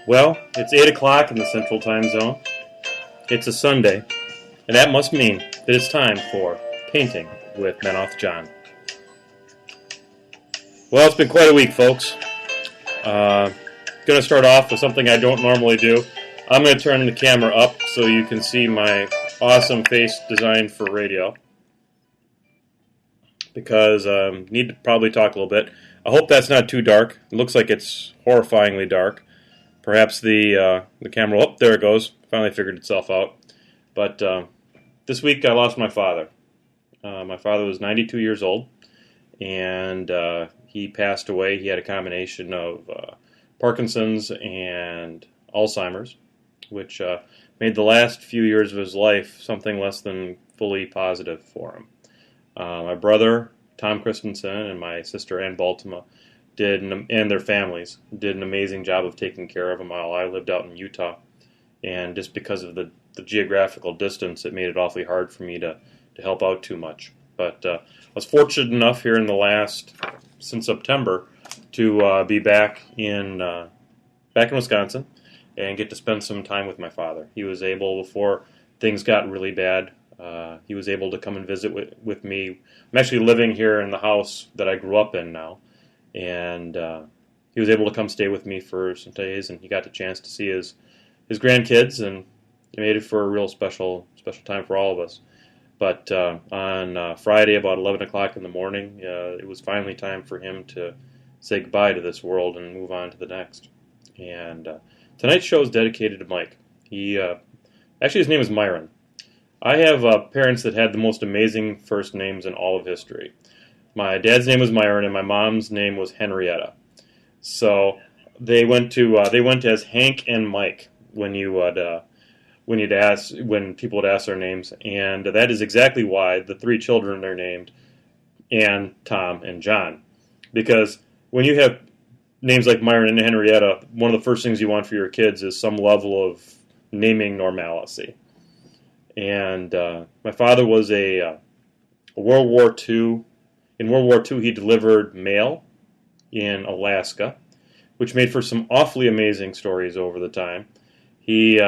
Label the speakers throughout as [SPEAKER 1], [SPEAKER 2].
[SPEAKER 1] Well, it's 8 o'clock in the Central Time Zone. It's a Sunday, and that must mean that it's time for Painting with Menoth John. Well, it's been quite a week, folks. Going to start off with something I don't normally do. I'm going to turn the camera up so you can see my awesome face designed for radio, because I need to probably talk a little bit. I hope that's not too dark. It looks like it's horrifyingly dark. Perhaps the camera, oh, there it goes. Finally figured itself out. But this week I lost my father. My father was 92 years old, and he passed away. He had a combination of Parkinson's and Alzheimer's, which made the last few years of his life something less than fully positive for him. My brother, Tom Christensen, and my sister, Ann Baltima, and their families did an amazing job of taking care of him while I lived out in Utah. And just because of the geographical distance, it made it awfully hard for me to help out too much. But I was fortunate enough here since September, to be back in Wisconsin and get to spend some time with my father. He was able, before things got really bad, he was able to come and visit with me. I'm actually living here in the house that I grew up in now. And he was able to come stay with me for some days, and he got the chance to see his grandkids, and it made it for a real special time for all of us. But on Friday, about 11 o'clock in the morning, it was finally time for him to say goodbye to this world and move on to the next. And tonight's show is dedicated to Mike. Actually, his name is Myron. I have parents that had the most amazing first names in all of history. My dad's name was Myron, and my mom's name was Henrietta. So they went as Hank and Mike when people would ask their names, and that is exactly why the three children are named Ann, Tom, and John. Because when you have names like Myron and Henrietta, one of the first things you want for your kids is some level of naming normalcy. And my father was a World War II. In World War II, he delivered mail in Alaska, which made for some awfully amazing stories over the time. He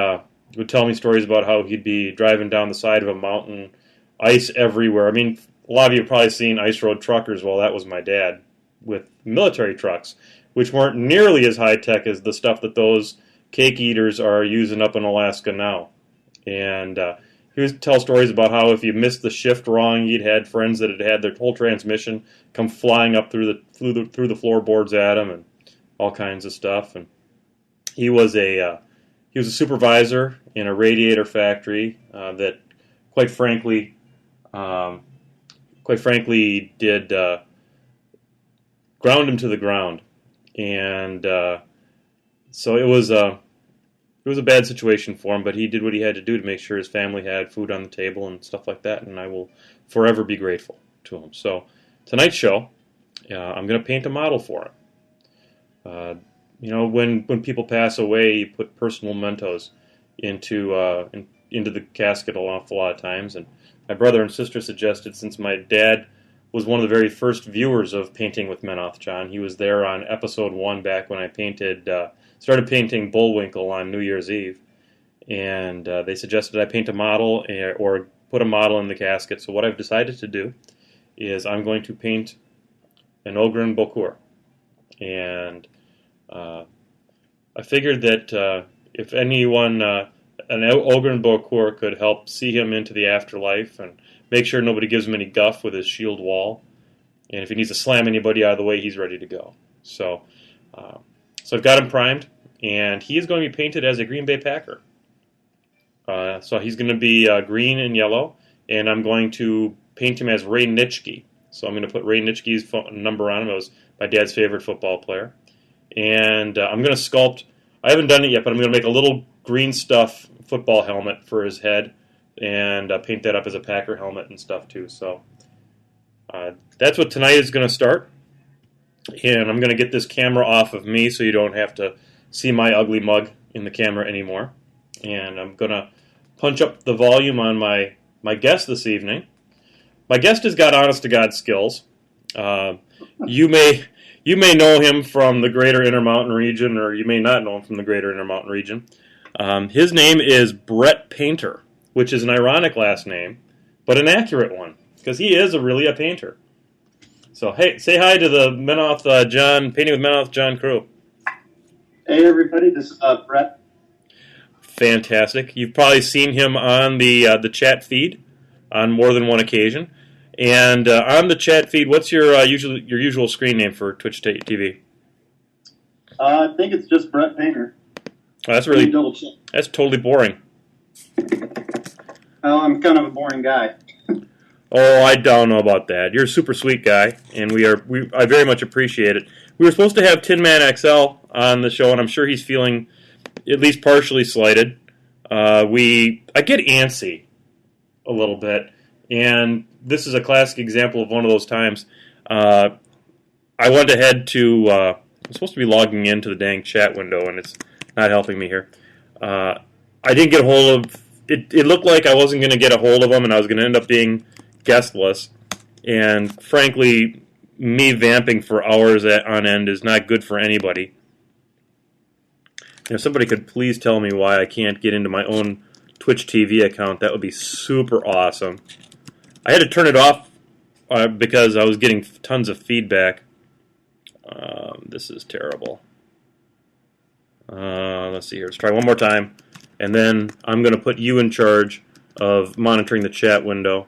[SPEAKER 1] would tell me stories about how he'd be driving down the side of a mountain, ice everywhere. I mean, a lot of you have probably seen ice road truckers. Well, that was my dad with military trucks, which weren't nearly as high-tech as the stuff that those cake eaters are using up in Alaska now. And he would tell stories about how if you missed the shift wrong, he'd had friends that had their whole transmission come flying up through the floorboards at him, and all kinds of stuff. And he was a supervisor in a radiator factory that, quite frankly, did ground him to the ground. And so it was a bad situation for him, but he did what he had to do to make sure his family had food on the table and stuff like that, and I will forever be grateful to him. So tonight's show, I'm going to paint a model for him. When people pass away, you put personal mementos into the casket an awful lot of times, and my brother and sister suggested, since my dad was one of the very first viewers of Painting with Menoth John, he was there on episode 1 back when I started painting Bullwinkle on New Year's Eve, and they suggested I paint a model or put a model in the casket. So what I've decided to do is I'm going to paint an Ogren Bokur, and I figured that if anyone, an Ogren Bokur could help see him into the afterlife and make sure nobody gives him any guff with his shield wall, and if he needs to slam anybody out of the way, he's ready to go. So I've got him primed, and he is going to be painted as a Green Bay Packer. So he's going to be green and yellow, and I'm going to paint him as Ray Nitschke. So I'm going to put Ray Nitschke's number on him. It was my dad's favorite football player. And I'm going to sculpt, I haven't done it yet, but I'm going to make a little green stuff football helmet for his head and paint that up as a Packer helmet and stuff too. So that's what tonight is going to start. And I'm going to get this camera off of me so you don't have to see my ugly mug in the camera anymore. And I'm going to punch up the volume on my guest this evening. My guest has got honest-to-God skills. You may You may know him from the greater Intermountain region, or you may not know him from the greater Intermountain region. His name is Brett Painter, which is an ironic last name, but an accurate one, because he is really a painter. So, hey, say hi to the Menoth John, Painting with Menoth John crew.
[SPEAKER 2] Hey, everybody, this is Brett.
[SPEAKER 1] Fantastic. You've probably seen him on the chat feed on more than one occasion. And on the chat feed, what's your usual screen name for Twitch TV?
[SPEAKER 2] I think it's just Brett Painter.
[SPEAKER 1] Oh, that's totally boring.
[SPEAKER 2] Oh, I'm kind of a boring guy.
[SPEAKER 1] Oh, I don't know about that. You're a super sweet guy, and I very much appreciate it. We were supposed to have Tin Man XL on the show, and I'm sure he's feeling at least partially slighted. I get antsy a little bit, and this is a classic example of one of those times. I went ahead to... I'm supposed to be logging into the dang chat window, and it's not helping me here. I didn't get a hold of... It looked like I wasn't going to get a hold of him, and I was going to end up being guestless. And frankly, me vamping for hours on end is not good for anybody. If somebody could please tell me why I can't get into my own Twitch TV account, that would be super awesome. I had to turn it off because I was getting tons of feedback. This is terrible. Let's see here. Let's try one more time. And then I'm going to put you in charge of monitoring the chat window.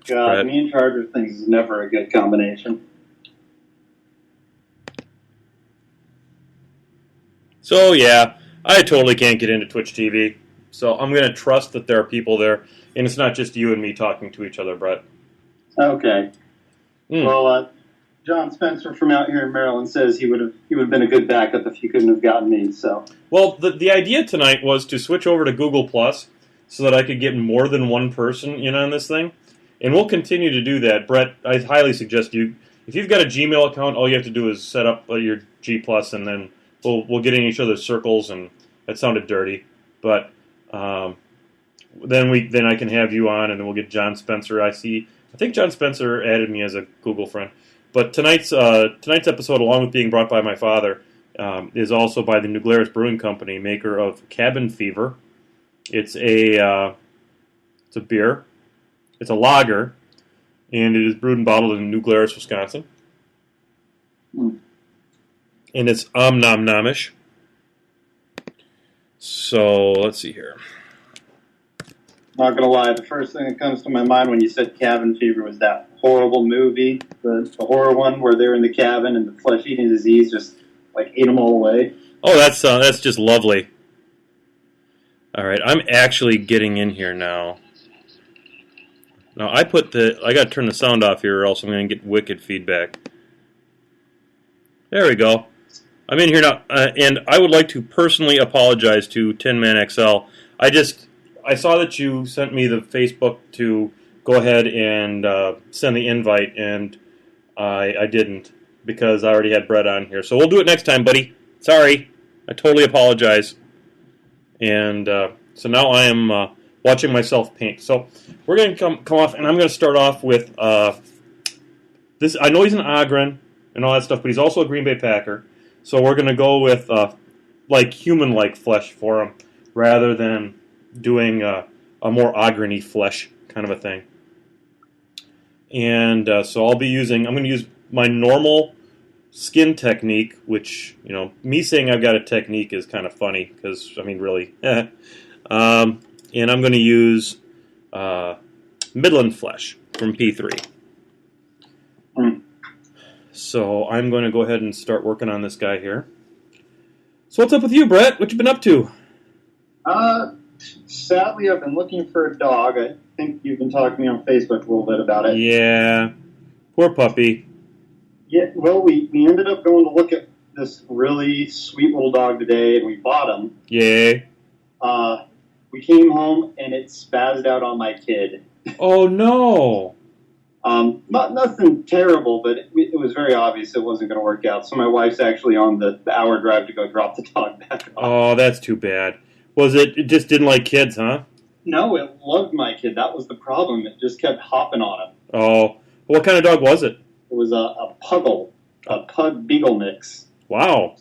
[SPEAKER 2] God, Brett. Me in charge of things is never a good combination.
[SPEAKER 1] So, yeah, I totally can't get into Twitch TV. So I'm going to trust that there are people there. And it's not just you and me talking to each other, Brett.
[SPEAKER 2] Okay. Well, John Spencer from out here in Maryland says he would have been a good backup if you couldn't have gotten me. So. Well,
[SPEAKER 1] the idea tonight was to switch over to Google Plus so that I could get more than one person in on this thing. And we'll continue to do that. Brett, I highly suggest if you've got a Gmail account, all you have to do is set up your G+, and then we'll get in each other's circles, and that sounded dirty. But then I can have you on, and then we'll get John Spencer. I think John Spencer added me as a Google friend. But tonight's episode, along with being brought by my father, is also by the New Glarus Brewing Company, maker of Cabin Fever. It's a beer. It's a lager, and it is brewed and bottled in New Glarus, Wisconsin. And it's nom-nom-nomish. So, let's see here.
[SPEAKER 2] Not going to lie, the first thing that comes to my mind when you said Cabin Fever was that horrible movie, the horror one where they're in the cabin and the flesh-eating disease just, ate them all away.
[SPEAKER 1] Oh, that's just lovely. All right, I'm actually getting in here now. Now, I got to turn the sound off here or else I'm going to get wicked feedback. There we go. I'm in here now, and I would like to personally apologize to Tin Man XL. I saw that you sent me the Facebook to go ahead and send the invite, and I didn't because I already had Brett on here. So we'll do it next time, buddy. Sorry. I totally apologize. And so now I am watching myself paint. So we're going to come off, and I'm going to start off with this. I know he's an Ogren and all that stuff, but he's also a Green Bay Packer. So we're going to go with human-like flesh for him rather than doing a more Ogren-y flesh kind of a thing. And so I'm going to use my normal skin technique, which, me saying I've got a technique is kind of funny because, really. And I'm going to use Midland flesh from P3. So I'm going to go ahead and start working on this guy here. So what's up with you, Brett? What you been up to?
[SPEAKER 2] Sadly, I've been looking for a dog. I think you've been talking to me on Facebook a little bit about it.
[SPEAKER 1] Yeah. Poor puppy.
[SPEAKER 2] Yeah, well, we ended up going to look at this really sweet little dog today, and we bought him.
[SPEAKER 1] Yay.
[SPEAKER 2] We came home, and it spazzed out on my kid.
[SPEAKER 1] Oh, no.
[SPEAKER 2] Nothing terrible, but it was very obvious it wasn't going to work out. So my wife's actually on the hour drive to go drop the dog back off.
[SPEAKER 1] Oh, that's too bad. It just didn't like kids, huh?
[SPEAKER 2] No, it loved my kid. That was the problem. It just kept hopping on him.
[SPEAKER 1] Oh. What kind of dog was it?
[SPEAKER 2] It was a pug beagle mix.
[SPEAKER 1] Wow.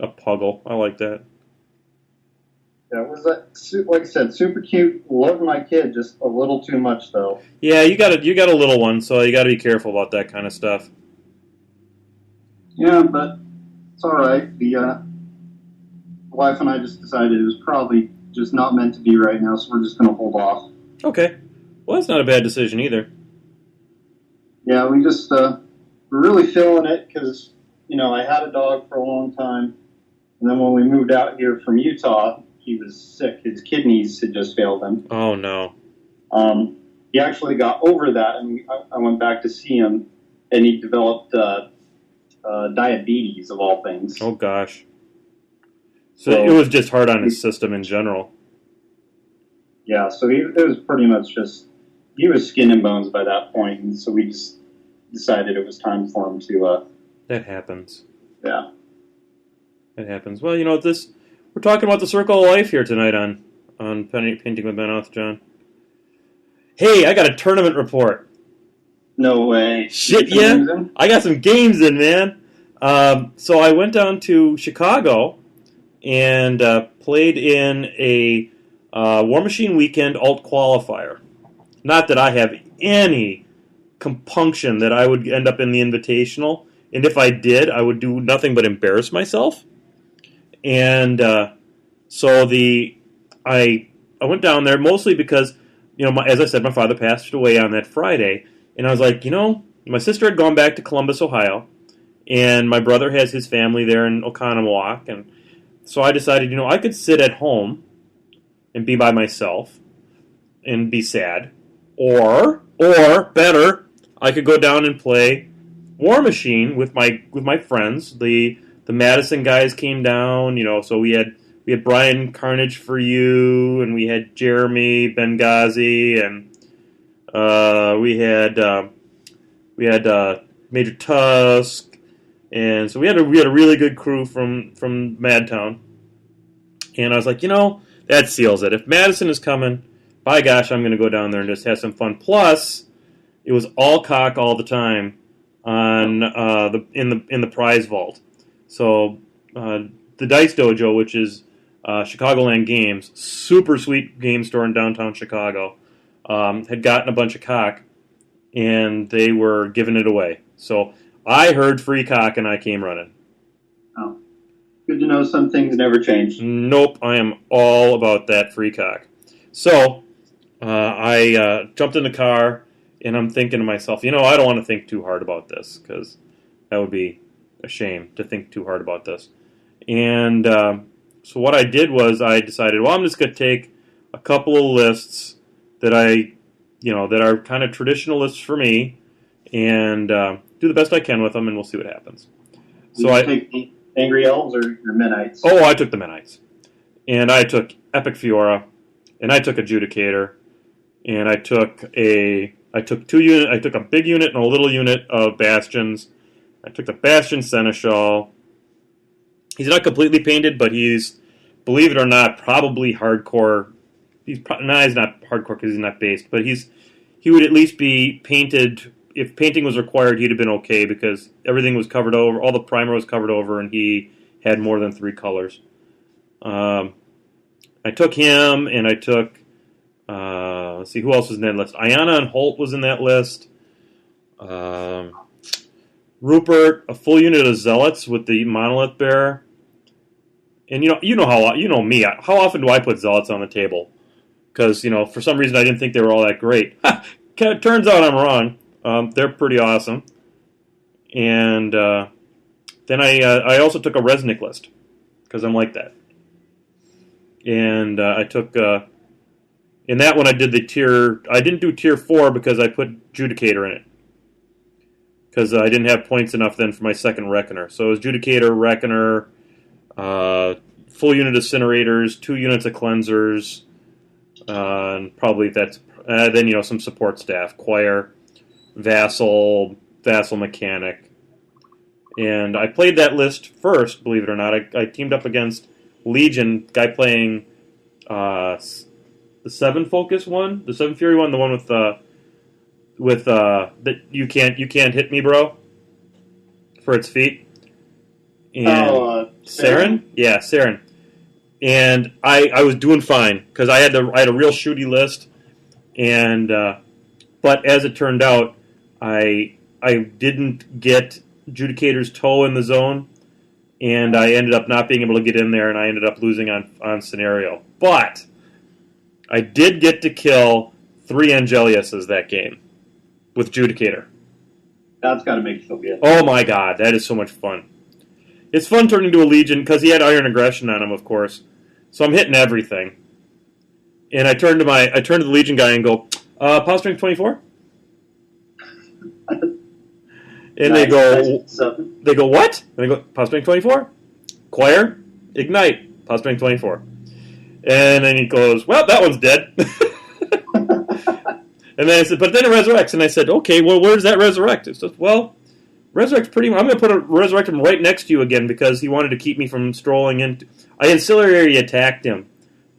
[SPEAKER 1] A puggle. I like that.
[SPEAKER 2] Yeah, it was like I said, super cute. Loved my kid, just a little too much though.
[SPEAKER 1] Yeah, you got a little one, so you got to be careful about that kind of stuff.
[SPEAKER 2] Yeah, but it's all right. The wife and I just decided it was probably just not meant to be right now, so we're just going to hold off.
[SPEAKER 1] Okay. Well, that's not a bad decision either.
[SPEAKER 2] Yeah, we just we're really feeling it because I had a dog for a long time, and then when we moved out here from Utah, he was sick. His kidneys had just failed him.
[SPEAKER 1] Oh no.
[SPEAKER 2] He actually got over that, and I went back to see him, and he developed diabetes of all things.
[SPEAKER 1] Oh gosh. So it was just hard on his system in general.
[SPEAKER 2] Yeah, so it was pretty much just, he was skin and bones by that point, and so we just decided it was time for him to...
[SPEAKER 1] that happens.
[SPEAKER 2] Yeah.
[SPEAKER 1] That happens. Well, we're talking about the circle of life here tonight on Painting with Ben Oth, John. Hey, I got a tournament report.
[SPEAKER 2] No way.
[SPEAKER 1] Shit, yeah. I got some games in, man. So I went down to Chicago and played in a War Machine Weekend alt qualifier. Not that I have any compunction that I would end up in the Invitational, and if I did, I would do nothing but embarrass myself. And so I went down there mostly because, as I said, my father passed away on that Friday, and I was like, my sister had gone back to Columbus, Ohio, and my brother has his family there in Oconomowoc, and so I decided, I could sit at home and be by myself and be sad, or better, I could go down and play War Machine with my friends. The Madison guys came down, so we had Brian Carnage for you, and we had Jeremy Benghazi, and we had Major Tusk, and so we had a really good crew from Madtown. And I was like, that seals it. If Madison is coming, by gosh, I'm going to go down there and just have some fun. Plus, it was all cock all the time on in the prize vault. So the Dice Dojo, which is Chicagoland Games, super sweet game store in downtown Chicago, had gotten a bunch of cock, and they were giving it away. So I heard free cock, and I came running.
[SPEAKER 2] Oh, good to know some things never change.
[SPEAKER 1] Nope, I am all about that free cock. So I jumped in the car, and I'm thinking to myself, I don't want to think too hard about this, because that would be a shame to think too hard about this. And so what I did was I decided, I'm just going to take a couple of lists that that are kind of traditional lists for me, and do the best I can with them, and we'll see what happens.
[SPEAKER 2] So I take the Angry Elves or your Menites?
[SPEAKER 1] Oh, I took the Menites, and I took Epic Fiora, and I took Adjudicator, and I took a big unit and a little unit of Bastions. I took the Bastion Seneschal. He's not completely painted, but he's, believe it or not, probably hardcore. He's not hardcore because he's not based, but he would at least be painted. If painting was required, he'd have been okay because everything was covered over, all the primer was covered over, and he had more than 3 colors. I took him, and I took, let's see, who else was in that list? Ayana and Holt was in that list. Rupert, a full unit of Zealots with the Monolith Bearer. And you know me. How often do I put Zealots on the table? Because, for some reason I didn't think they were all that great. Turns out I'm wrong. They're pretty awesome. And then I also took a Resnick list, because I'm like that. And I took, in that one I did I didn't do tier 4 because I put Judicator in it. Because I didn't have points enough then for my second Reckoner. So it was Judicator, Reckoner, full unit of Incinerators, 2 units of Cleansers, and probably that's then some support staff, Choir, Vassal Mechanic. And I played that list first, believe it or not. I teamed up against Legion, guy playing the 7 Focus one, the 7 Fury one, the one with with that you can't hit me, bro, for its feet. And Saren? Yeah, Saren. And I was doing fine because I had a real shooty list, and but as it turned out, I didn't get Judicator's toe in the zone, and I ended up not being able to get in there, and I ended up losing on scenario. But I did get to kill 3 Angeliuses that game with Judicator.
[SPEAKER 2] That's got to make you feel good.
[SPEAKER 1] Oh my god, that is so much fun. It's fun turning to a Legion, because he had Iron Aggression on him, of course. So I'm hitting everything. And I turn to the Legion guy and go, power strength 24? And nice, they go, what? And I go, power strength 24? Choir, ignite, power strength 24. And then he goes, well, that one's dead. And then I said, but then it resurrects. And I said, okay, well, where does that resurrect? It says, well, resurrect's pretty much, I'm going to resurrect him right next to you again because he wanted to keep me from strolling into. I ancillary attacked him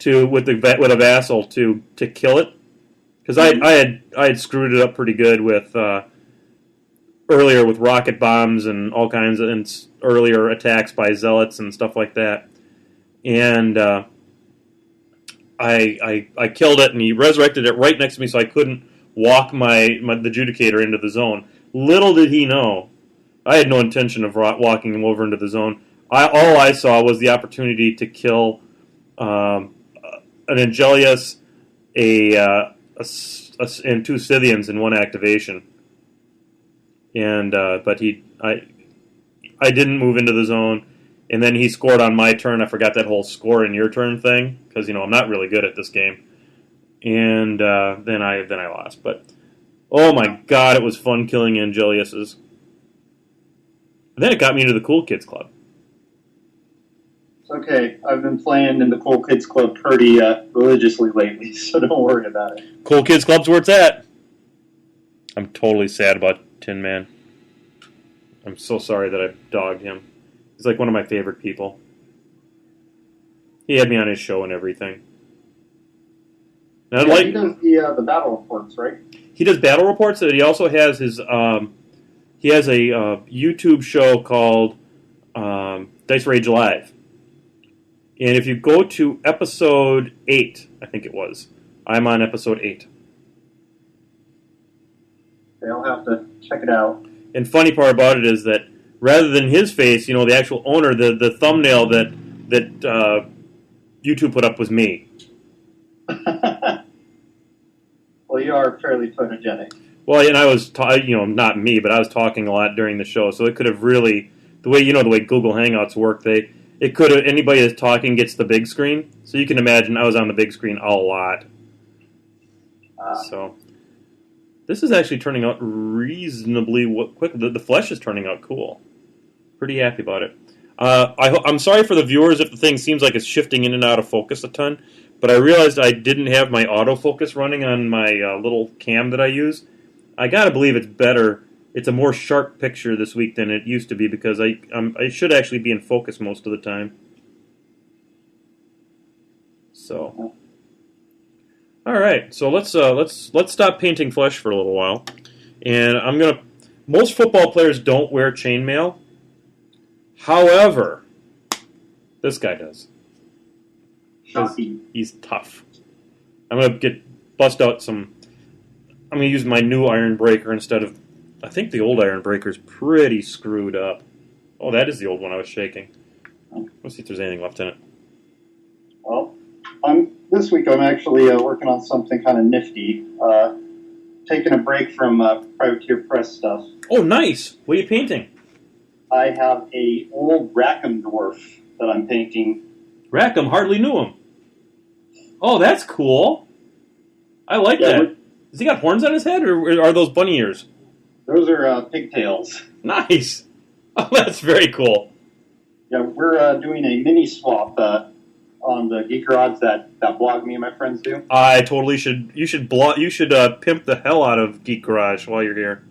[SPEAKER 1] with a vassal to kill it because I had screwed it up pretty good with earlier with rocket bombs and all kinds of earlier attacks by zealots and stuff like that, and I killed it and he resurrected it right next to me so I couldn't walk the Judicator into the zone. Little did he know, I had no intention of walking him over into the zone. All I saw was the opportunity to kill an Angelius, and 2 Scythians in one activation. And but I didn't move into the zone, and then he scored on my turn. I forgot that whole score in your turn thing because I'm not really good at this game. And then I lost. But oh my god, it was fun killing Angeliuses. And then it got me into the Cool Kids Club.
[SPEAKER 2] Okay, I've been playing in the Cool Kids Club pretty religiously lately, so don't worry about it.
[SPEAKER 1] Cool Kids Club's where it's at. I'm totally sad about Tin Man. I'm so sorry that I dogged him. He's like one of my favorite people. He had me on his show and everything.
[SPEAKER 2] And he does the battle reports, right?
[SPEAKER 1] He does battle reports, and he also has his he has a YouTube show called Dice Rage Live. And if you go to episode 8, I think it was, I'm on episode 8.
[SPEAKER 2] Okay, I'll have to check it out.
[SPEAKER 1] And funny part about it is that rather than his face, the actual owner, the thumbnail that YouTube put up was me.
[SPEAKER 2] Well, you are fairly photogenic.
[SPEAKER 1] Well, and I was, not me, but I was talking a lot during the show, so it could have really, the way Google Hangouts work, it could have, anybody that's talking gets the big screen, so you can imagine I was on the big screen a lot. So, this is actually turning out reasonably quick. The flesh is turning out cool. Pretty happy about it. I'm sorry for the viewers if the thing seems like it's shifting in and out of focus a ton, but I realized I didn't have my autofocus running on my little cam that I use. I gotta believe it's better. It's a more sharp picture this week than it used to be because I should actually be in focus most of the time. So, all right. So let's stop painting flesh for a little while, and most football players don't wear chainmail. However, this guy does. He's tough. I'm gonna bust out some. I'm gonna use my new iron breaker instead of. I think the old iron breaker's pretty screwed up. Oh, that is the old one I was shaking. Let's see if there's anything left in it.
[SPEAKER 2] Well, this week I'm actually working on something kind of nifty. Taking a break from Privateer Press stuff.
[SPEAKER 1] Oh, nice. What are you painting?
[SPEAKER 2] I have a old Rackham Dwarf that I'm painting.
[SPEAKER 1] Rackham, hardly knew him. Oh, that's cool. I like that. Has he got horns on his head, or are those bunny ears?
[SPEAKER 2] Those are pigtails.
[SPEAKER 1] Nice. Oh, that's very cool.
[SPEAKER 2] Yeah, we're doing a mini swap on the Geek Garage that blog me and my friends do.
[SPEAKER 1] I totally should. You should pimp the hell out of Geek Garage while you're here.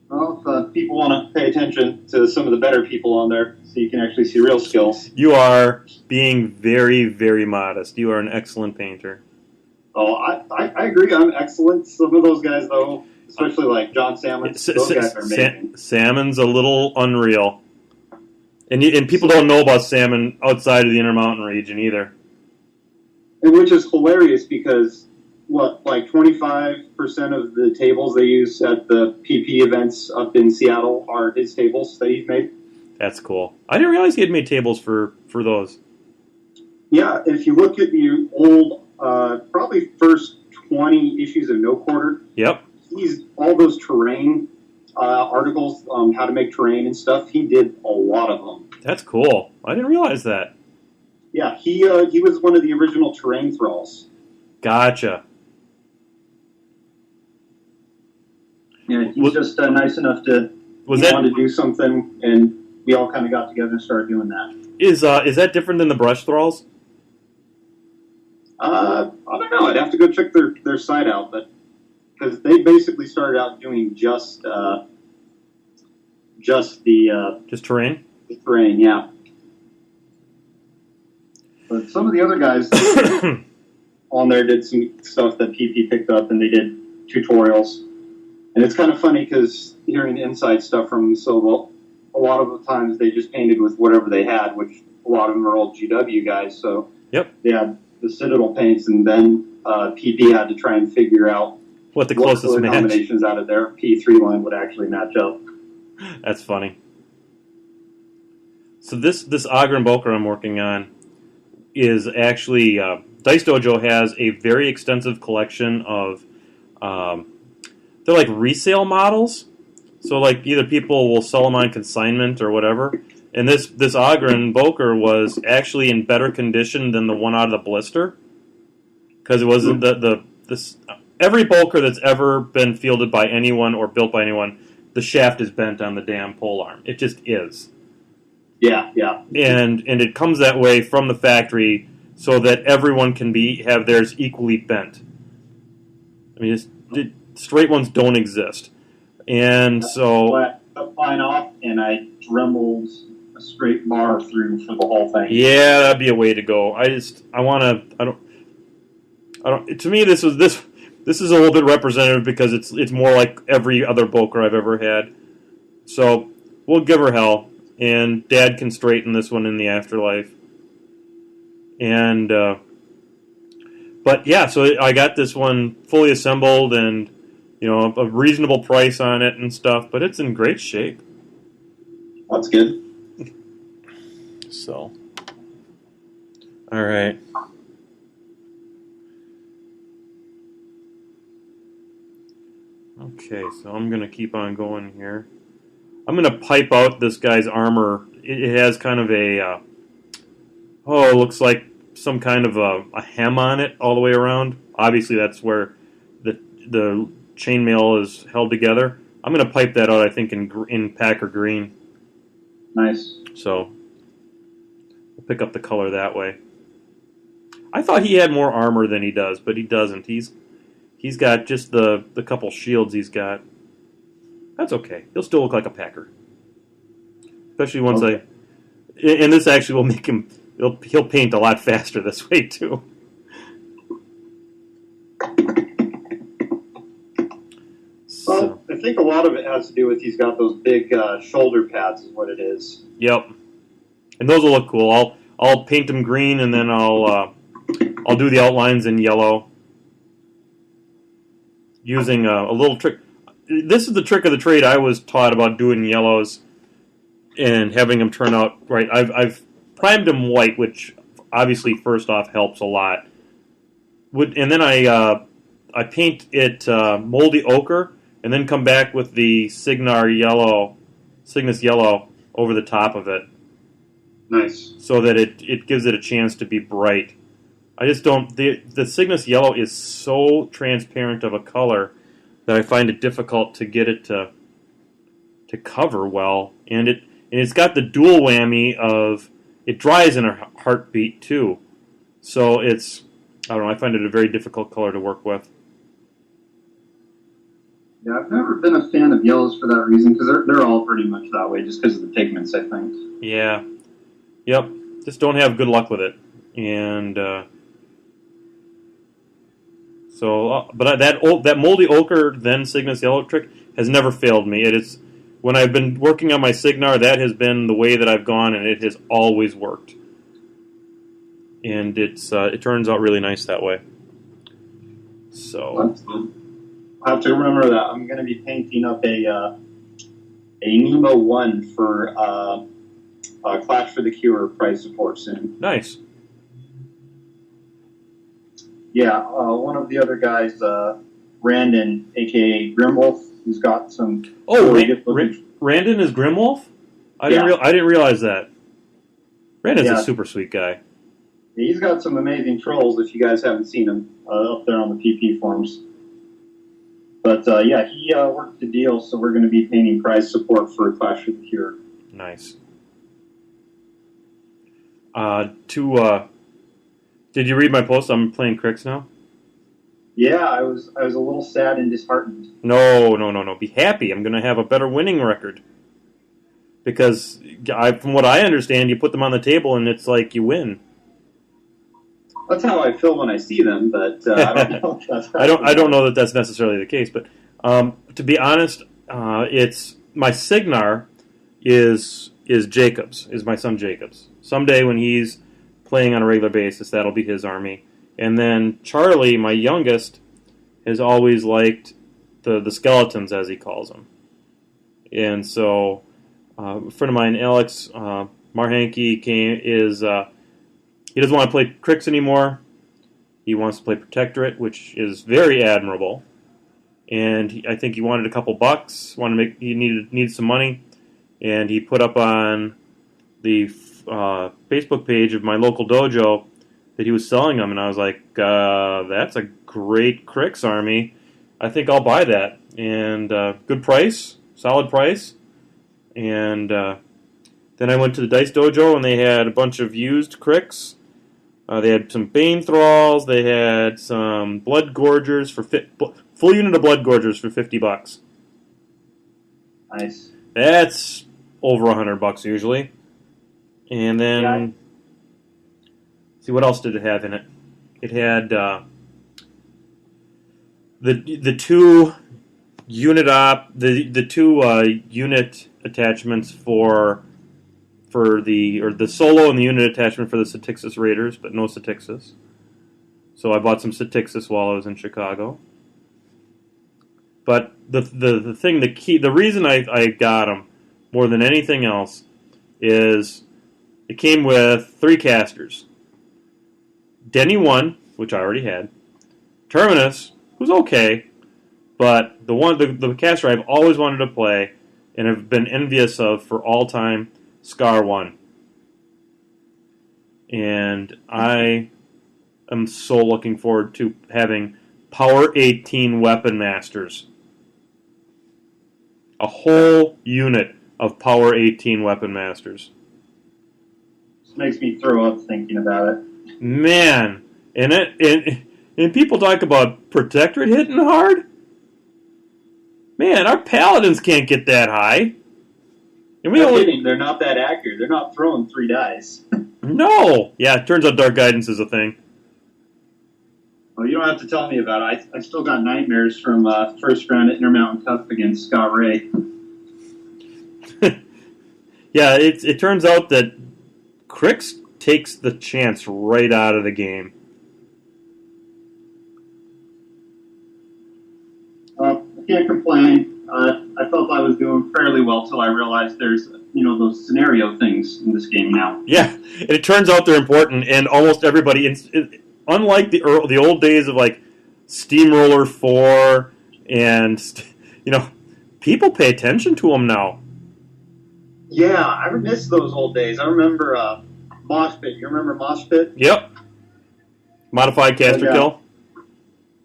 [SPEAKER 2] Well, if people want to pay attention to some of the better people on there, so you can actually see real skills.
[SPEAKER 1] You are being very, very modest. You are an excellent painter.
[SPEAKER 2] Oh, I agree. I'm excellent. Some of those guys, though, especially like John Salmon. Those guys are amazing.
[SPEAKER 1] Salmon's a little unreal. And people don't know about salmon outside of the Intermountain region either.
[SPEAKER 2] And which is hilarious because, like 25% of the tables they use at the PP events up in Seattle are his tables that he's made.
[SPEAKER 1] That's cool. I didn't realize he had made tables for those.
[SPEAKER 2] Yeah, if you look at the old, probably first 20 issues of No Quarter,
[SPEAKER 1] yep,
[SPEAKER 2] he's all those terrain articles, how to make terrain and stuff. He did a lot of them.
[SPEAKER 1] That's cool. I didn't realize that.
[SPEAKER 2] Yeah, he was one of the original terrain thralls.
[SPEAKER 1] Gotcha.
[SPEAKER 2] Yeah, he's just nice enough to want to do something, and we all kind of got together and started doing that.
[SPEAKER 1] Is that different than the brush thralls?
[SPEAKER 2] I don't know. I'd have to go check their site out, but because they basically started out doing just terrain. The terrain, yeah. But some of the other guys on there did some stuff that PP picked up, and they did tutorials. And it's kind of funny because hearing inside stuff from them, so a lot of the times they just painted with whatever they had, which a lot of them are old GW guys. So
[SPEAKER 1] yep,
[SPEAKER 2] they had the Citadel paints, and then PP had to try and figure out
[SPEAKER 1] what the closest match
[SPEAKER 2] combinations out of their P3 line would actually match up.
[SPEAKER 1] That's funny. So this Ogren Boker I'm working on is actually Dice Dojo has a very extensive collection of they're like resale models. So like either people will sell them on consignment or whatever. And this Ogren Boker was actually in better condition than the one out of the blister because it wasn't this every Boker that's ever been fielded by anyone or built by anyone, the shaft is bent on the damn polearm. It just is.
[SPEAKER 2] Yeah.
[SPEAKER 1] And it comes that way from the factory so that everyone can have theirs equally bent. I mean, straight ones don't exist. And so
[SPEAKER 2] I cut mine off and I dremeled a straight bar through for the whole thing.
[SPEAKER 1] Yeah, that'd be a way to go. To me this is a little bit representative because it's more like every other Boker I've ever had. So we'll give her hell, and Dad can straighten this one in the afterlife. And but yeah, so I got this one fully assembled and a reasonable price on it and stuff, but it's in great shape.
[SPEAKER 2] That's good.
[SPEAKER 1] So, all right. Okay, so I'm going to keep on going here. I'm going to pipe out this guy's armor. It has kind of it looks like some kind of a hem on it all the way around. Obviously, that's where the chainmail is held together. I'm going to pipe that out, I think, in Packer green.
[SPEAKER 2] Nice.
[SPEAKER 1] So, we'll pick up the color that way. I thought he had more armor than he does, but he doesn't. He's got just the couple shields he's got. That's okay. He'll still look like a Packer. Especially once and this actually will make him, he'll paint a lot faster this way, too.
[SPEAKER 2] Well, I think a lot of it has to do with he's got those big shoulder pads is what it is.
[SPEAKER 1] Yep. And those will look cool. I'll paint them green and then I'll do the outlines in yellow using a little trick. This is the trick of the trade I was taught about doing yellows and having them turn out right. I've primed them white, which obviously first off helps a lot. And then I paint it moldy ochre and then come back with the Cygnus yellow over the top of it.
[SPEAKER 2] Nice.
[SPEAKER 1] So that it gives it a chance to be bright. I just don't... The Cygnus yellow is so transparent of a color that I find it difficult to get it to cover well. And it's got the dual whammy of... It dries in a heartbeat, too. So it's... I don't know, I find it a very difficult color to work with.
[SPEAKER 2] Yeah, I've never been a fan of yellows for that reason, because they're all pretty much that way, just because of the pigments, I think.
[SPEAKER 1] Yeah. Yep. Just don't have good luck with it. And so So, that moldy ochre then Cygnus yellow trick has never failed me. It is when I've been working on my Cygnar, that has been the way that I've gone, and it has always worked. And it turns out really nice that way. So
[SPEAKER 2] I have to remember that I'm going to be painting up a Nemo 1 for Clash for the Cure prize support soon.
[SPEAKER 1] Nice.
[SPEAKER 2] Yeah, one of the other guys, Randon, a.k.a. Grimwolf, who's got some...
[SPEAKER 1] Oh, Randon is Grimwolf? I didn't realize that. Randon's a super sweet guy.
[SPEAKER 2] He's got some amazing trolls if you guys haven't seen him up there on the PP forums. But, he worked the deal, so we're going to be painting prize support for Clash for the Cure.
[SPEAKER 1] Nice. Did you read my post? I'm playing Crix now.
[SPEAKER 2] Yeah, I was a little sad and disheartened.
[SPEAKER 1] No. Be happy. I'm going to have a better winning record. Because from what I understand, you put them on the table and it's like you win.
[SPEAKER 2] That's how I feel when I see them, but I don't know if that's
[SPEAKER 1] I don't know that that's necessarily the case, but to be honest, it's my Cygnar is Jacob's, is my son Jacob's. Someday when he's playing on a regular basis, that'll be his army. And then Charlie, my youngest, has always liked the skeletons, as he calls them. And so a friend of mine, Alex Marhanke, he doesn't want to play Crix anymore. He wants to play Protectorate, which is very admirable. And I think he wanted a couple bucks. He needed some money, and he put up on the Facebook page of my local dojo that he was selling them. And I was like, "That's a great Crix army. I think I'll buy that." And good price, solid price. And then I went to the Dice Dojo, and they had a bunch of used Crix. They had some Bane Thralls. They had some Blood Gorgers for full unit of Blood Gorgers for $50.
[SPEAKER 2] Nice.
[SPEAKER 1] That's over $100 usually. And then, see what else did it have in it? It had the two unit attachments for the solo and the unit attachment for the Satixis Raiders, but no Satixis. So I bought some Satixis while I was in Chicago. But the reason I got them more than anything else is it came with 3 casters. Denny 1, which I already had. Terminus, who's okay, but the caster I've always wanted to play and have been envious of for all time, Scar 1. And I am so looking forward to having Power 18 Weapon Masters. A whole unit of Power 18 Weapon Masters.
[SPEAKER 2] This makes me throw up thinking about it.
[SPEAKER 1] Man, and people talk about Protectorate hitting hard. Man, our Paladins can't get that high. And
[SPEAKER 2] they're not that accurate. They're not throwing 3 dice.
[SPEAKER 1] No. Yeah, it turns out Dark Guidance is a thing.
[SPEAKER 2] Well, you don't have to tell me about it. I still got nightmares from first round at Intermountain Cup against Scott Ray.
[SPEAKER 1] Yeah, it turns out that Crix takes the chance right out of the game.
[SPEAKER 2] I can't complain. I felt I was doing fairly well till I realized there's, those scenario things in this game now.
[SPEAKER 1] Yeah, and it turns out they're important, and almost everybody, unlike the old days of like Steamroller 4, and people pay attention to them now.
[SPEAKER 2] Yeah, I miss those old days. I remember Mosh Pit. You remember Mosh Pit?
[SPEAKER 1] Yep. Modified caster kill.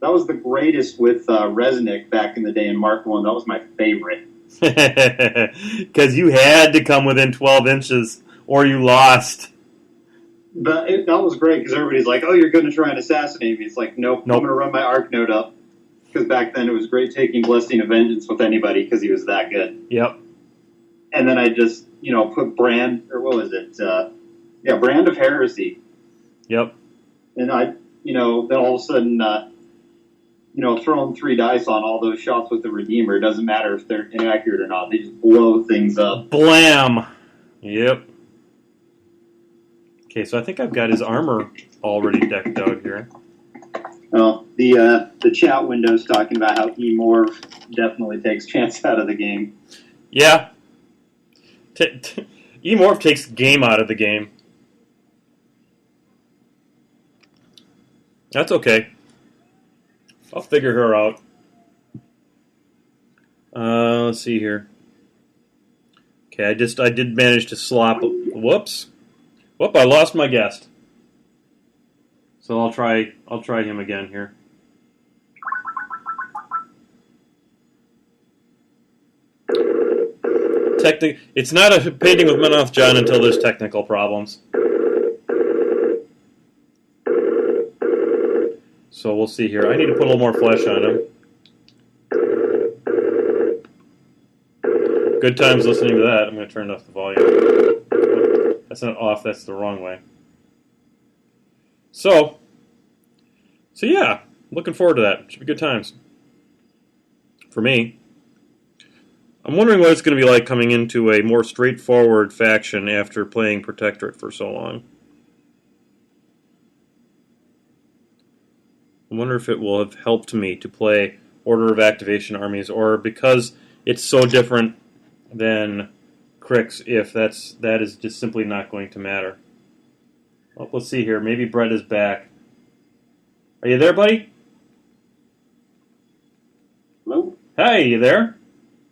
[SPEAKER 2] That was the greatest with Resnick back in the day in Mark 1. That was my favorite.
[SPEAKER 1] Because you had to come within 12 inches or you lost.
[SPEAKER 2] But that was great because everybody's like, "Oh, you're going to try and assassinate me." It's like, nope. I'm going to run my Arc Node up. Because back then it was great taking Blessing of Vengeance with anybody because he was that good.
[SPEAKER 1] Yep.
[SPEAKER 2] And then I just, put Brand, or what was it? Brand of Heresy.
[SPEAKER 1] Yep.
[SPEAKER 2] And then all of a sudden, throwing 3 dice on all those shots with the Redeemer. It doesn't matter if they're inaccurate or not. They just blow things up.
[SPEAKER 1] Blam! Yep. Okay, so I think I've got his armor already decked out here.
[SPEAKER 2] Well, the chat window's talking about how E-Morph definitely takes chance out of the game.
[SPEAKER 1] Yeah. E-Morph takes game out of the game. That's okay. I'll figure her out. Let's see here. Okay, I did manage to slop. Whoops. Whoop! I lost my guest. So I'll try him again here. It's not a painting with Menoth John until there's technical problems. So we'll see here. I need to put a little more flesh on him. Good times listening to that. I'm going to turn off the volume. That's not off, that's the wrong way. So yeah, looking forward to that. Should be good times. For me. I'm wondering what it's going to be like coming into a more straightforward faction after playing Protectorate for so long. I wonder if it will have helped me to play Order of Activation armies, or because it's so different than Crix, if that is just simply not going to matter. Well, let's see here. Maybe Brett is back. Are you there, buddy?
[SPEAKER 2] Hello?
[SPEAKER 1] Hey, you there?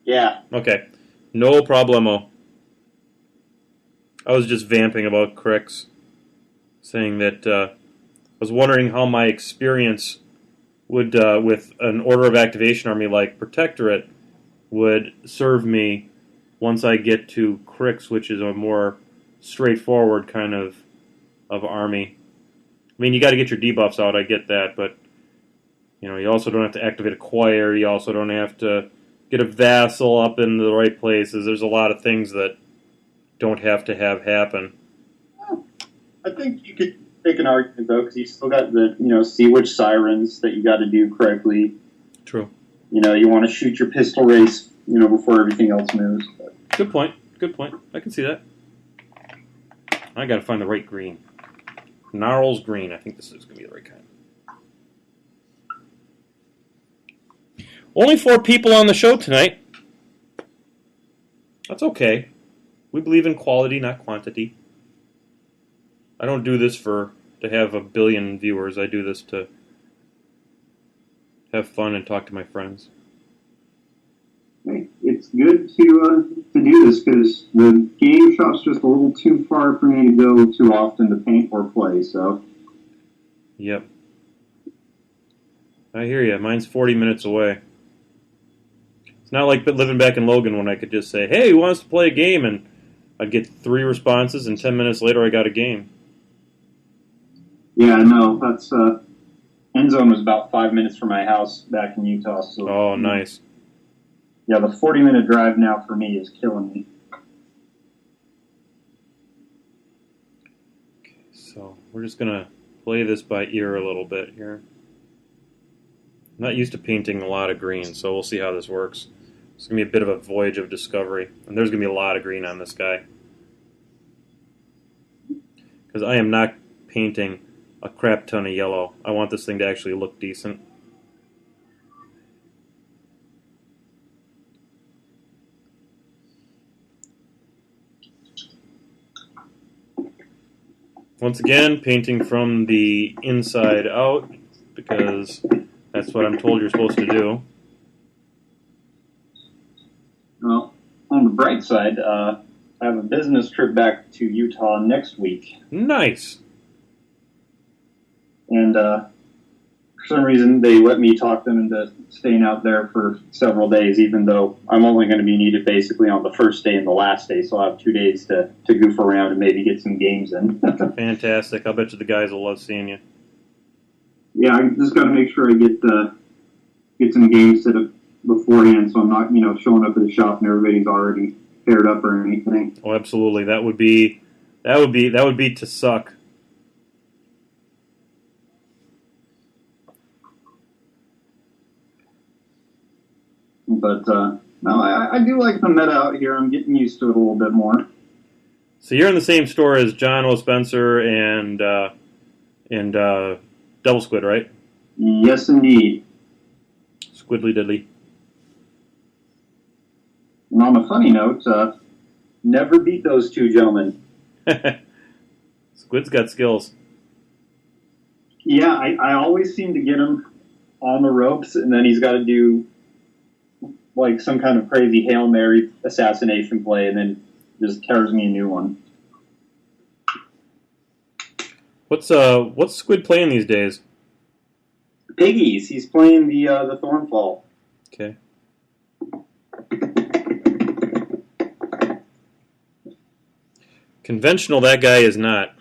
[SPEAKER 2] Yeah.
[SPEAKER 1] Okay. No problemo. I was just vamping about Crix, saying that I was wondering how my experience would, with an Order of Activation army like Protectorate, would serve me once I get to Crix, which is a more straightforward kind of army. I mean, you got to get your debuffs out, I get that, but you also don't have to activate a choir, you also don't have to get a vassal up in the right places. There's a lot of things that don't have to have happen.
[SPEAKER 2] I think you could make an argument, though, because you still got the, Sea Witch Sirens that you got to do correctly.
[SPEAKER 1] True.
[SPEAKER 2] You want to shoot your pistol race, before everything else moves. But.
[SPEAKER 1] Good point. I can see that. I got to find the right green. Gnarls green. I think this is going to be the right kind. Only 4 people on the show tonight. That's okay. We believe in quality, not quantity. I don't do this to have a billion viewers. I do this to have fun and talk to my friends.
[SPEAKER 2] It's good to do this because the game shop's just a little too far for me to go too often to paint or play. So.
[SPEAKER 1] Yep. I hear you. Mine's 40 minutes away. It's not like living back in Logan when I could just say, "Hey, who wants to play a game?" and I'd get 3 responses, and 10 minutes later I got a game.
[SPEAKER 2] Yeah, no, that's end zone was about 5 minutes from my house back in Utah. So.
[SPEAKER 1] Oh, nice.
[SPEAKER 2] Yeah, the 40-minute drive now for me is killing me.
[SPEAKER 1] Okay, so we're just gonna play this by ear a little bit here. I'm not used to painting a lot of green, so we'll see how this works. It's going to be a bit of a voyage of discovery. And there's going to be a lot of green on this guy. Because I am not painting a crap ton of yellow. I want this thing to actually look decent. Once again, painting from the inside out, because that's what I'm told you're supposed to do.
[SPEAKER 2] Well, on the bright side, I have a business trip back to Utah next week.
[SPEAKER 1] Nice.
[SPEAKER 2] And for some reason, they let me talk them into staying out there for several days, even though I'm only going to be needed basically on the first day and the last day. So I'll have 2 days to goof around and maybe get some games in.
[SPEAKER 1] Fantastic. I'll bet you the guys will love seeing you.
[SPEAKER 2] Yeah, I just got to make sure I get some games set up beforehand, so I'm not, showing up at the shop and everybody's already paired up or anything.
[SPEAKER 1] Oh, absolutely. That would be to suck.
[SPEAKER 2] But no, I do like the meta out here. I'm getting used to it a little bit more.
[SPEAKER 1] So you're in the same store as John O. Spencer and Double Squid, right?
[SPEAKER 2] Yes, indeed.
[SPEAKER 1] Squidly diddly.
[SPEAKER 2] And on a funny note, never beat those two gentlemen.
[SPEAKER 1] Squid's got skills.
[SPEAKER 2] Yeah, I always seem to get him on the ropes, and then he's got to do like some kind of crazy Hail Mary assassination play, and then just tears me a new one.
[SPEAKER 1] What's Squid playing these days?
[SPEAKER 2] Piggies. He's playing the Thornfall.
[SPEAKER 1] Okay. Conventional, that guy is not.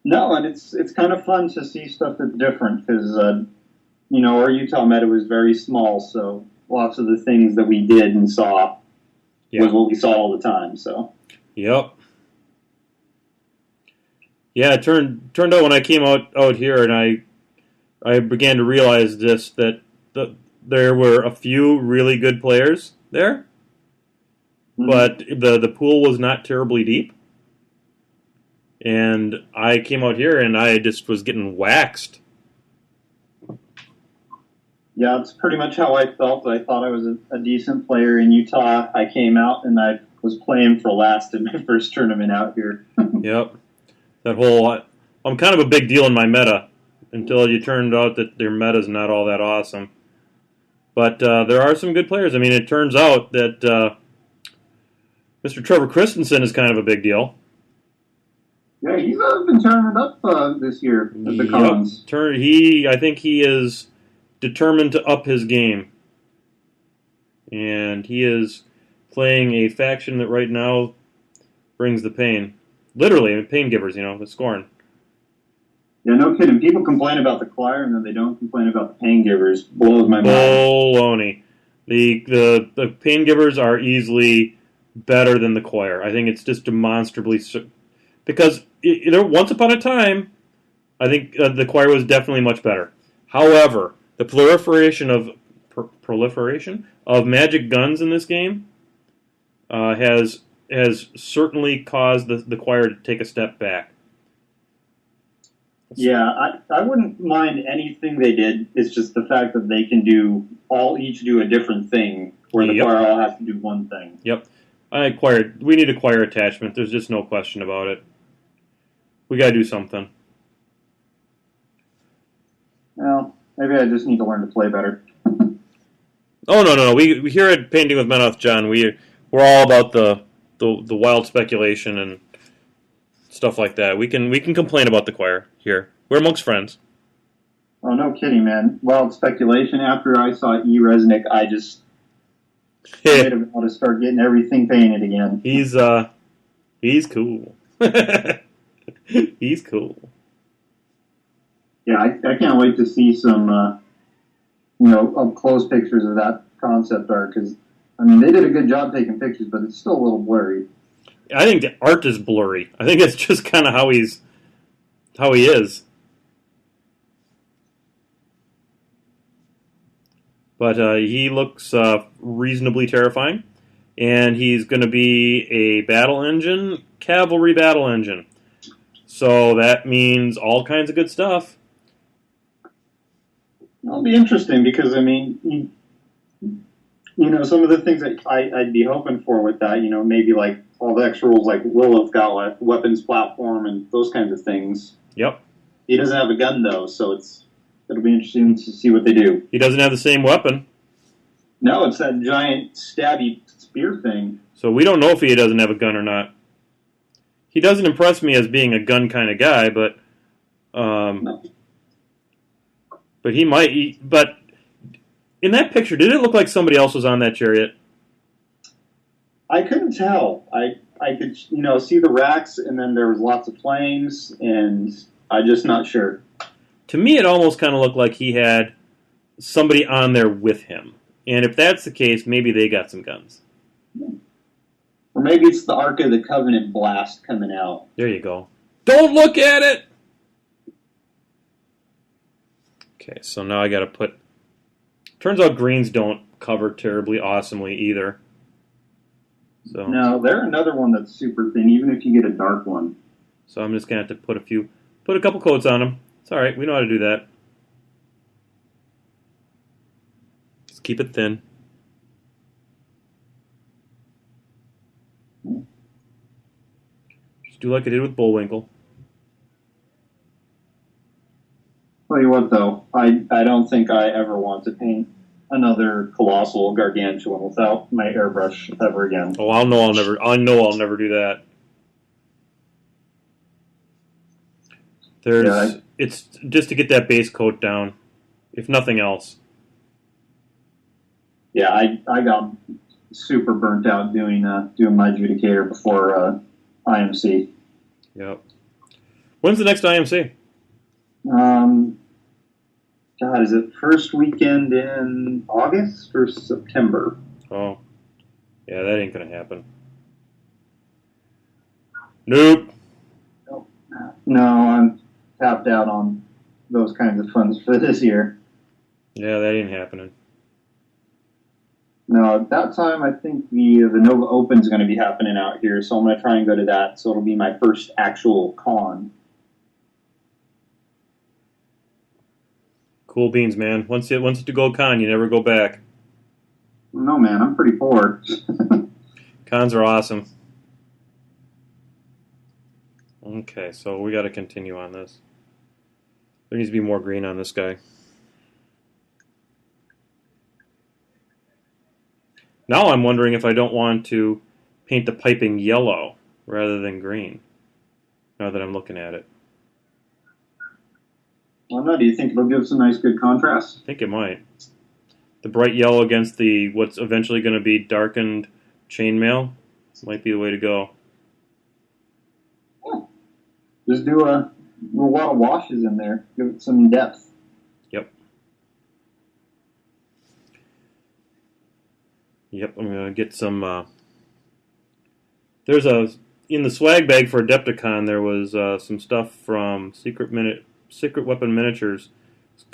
[SPEAKER 2] No, and it's kind of fun to see stuff that's different because our Utah meta was very small, so lots of the things that we did and saw was what we saw all the time. So.
[SPEAKER 1] Yep. Yeah, it turned out when I came out here and I began to realize that there were a few really good players there, but the pool was not terribly deep. And I came out here and I just was getting waxed.
[SPEAKER 2] Yeah, it's pretty much how I felt. I thought I was a decent player in Utah. I came out and I was playing for last in my first tournament out here.
[SPEAKER 1] Yep. I'm kind of a big deal in my meta until you turned out that their meta's not all that awesome. But there are some good players. I mean, it turns out that Mr. Trevor Christensen is kind of a big deal.
[SPEAKER 2] Yeah, he's been turning it up this year at the cons.
[SPEAKER 1] I think he is determined to up his game. And he is playing a faction that right now brings the pain. Literally, pain givers, the scorn.
[SPEAKER 2] Yeah, no kidding. People complain about the choir and then they don't complain about the pain givers. Blows my mind.
[SPEAKER 1] Baloney. The pain givers are easily better than the choir. I think it's just demonstrably... Because once upon a time, I think the choir was definitely much better. However, the proliferation of magic guns in this game has certainly caused the choir to take a step back.
[SPEAKER 2] Yeah, I wouldn't mind anything they did. It's just the fact that they can each do a different thing, where the choir all has to do one thing.
[SPEAKER 1] Yep. We need a choir attachment. There's just no question about it. We gotta do something.
[SPEAKER 2] Well, maybe I just need to learn to play better.
[SPEAKER 1] Oh no! We here at Painting with Menoth, John, we're all about the wild speculation and stuff like that. We can complain about the choir here. We're amongst friends.
[SPEAKER 2] Oh, no kidding, man. Wild speculation. After I saw E. Resnick, I just made him want to start getting everything painted again.
[SPEAKER 1] He's cool. He's cool.
[SPEAKER 2] Yeah, I can't wait to see some, up close pictures of that concept art because, they did a good job taking pictures, but it's still a little blurry.
[SPEAKER 1] I think the art is blurry. I think it's just kind of how he is. But he looks reasonably terrifying, and he's going to be a cavalry battle engine. So that means all kinds of good stuff.
[SPEAKER 2] It'll be interesting because, some of the things that I'd be hoping for with that, maybe like all the extra rules like will have got a weapons platform and those kinds of things.
[SPEAKER 1] Yep.
[SPEAKER 2] He doesn't have a gun, though, so it'll be interesting to see what they do.
[SPEAKER 1] He doesn't have the same weapon.
[SPEAKER 2] No, it's that giant stabby spear thing.
[SPEAKER 1] So we don't know if he doesn't have a gun or not. He doesn't impress me as being a gun kind of guy, but
[SPEAKER 2] No.
[SPEAKER 1] But he might. But in that picture, did it look like somebody else was on that chariot?
[SPEAKER 2] I couldn't tell. I could, see the racks, and then there was lots of flames, and I'm just not sure.
[SPEAKER 1] To me, it almost kind of looked like he had somebody on there with him. And if that's the case, maybe they got some guns.
[SPEAKER 2] Or maybe it's the Ark of the Covenant blast coming out.
[SPEAKER 1] There you go. Don't look at it! Okay, so now I got to put... Turns out greens don't cover terribly awesomely either. So
[SPEAKER 2] No, they're another one that's super thin, even if you get a dark one.
[SPEAKER 1] So I'm just gonna have to put a couple coats on them. It's all right. We know how to do that. Just keep it thin. Just do like I did with Bullwinkle.
[SPEAKER 2] Tell you what, though, I don't think I ever want to paint another colossal gargantuan without my airbrush ever again.
[SPEAKER 1] Oh, I know I'll never do that. It's just to get that base coat down, if nothing else.
[SPEAKER 2] Yeah, I got super burnt out doing my adjudicator before IMC.
[SPEAKER 1] Yep. When's the next IMC?
[SPEAKER 2] God, is it first weekend in August or September?
[SPEAKER 1] Oh, yeah, that ain't gonna happen. Nope.
[SPEAKER 2] No, I'm tapped out on those kinds of funds for this year.
[SPEAKER 1] Yeah, that ain't happening.
[SPEAKER 2] No, at that time, I think the Nova Open's going to be happening out here, so I'm going to try and go to that. So it'll be my first actual con.
[SPEAKER 1] Cool beans, man. Once you go con, you never go back.
[SPEAKER 2] No, man, I'm pretty poor.
[SPEAKER 1] Cons are awesome. Okay, so we got to continue on this. There needs to be more green on this guy. Now I'm wondering if I don't want to paint the piping yellow rather than green, now that I'm looking at it.
[SPEAKER 2] I don't know. Do you think it'll give us a nice, good contrast?
[SPEAKER 1] I think it might. The bright yellow against the what's eventually going to be darkened chainmail might be the way to go.
[SPEAKER 2] Yeah. Just do a lot of washes in there. Give it some depth.
[SPEAKER 1] Yep, I'm going to get some... in the swag bag for Adepticon, there was some stuff from Secret Weapon Miniatures.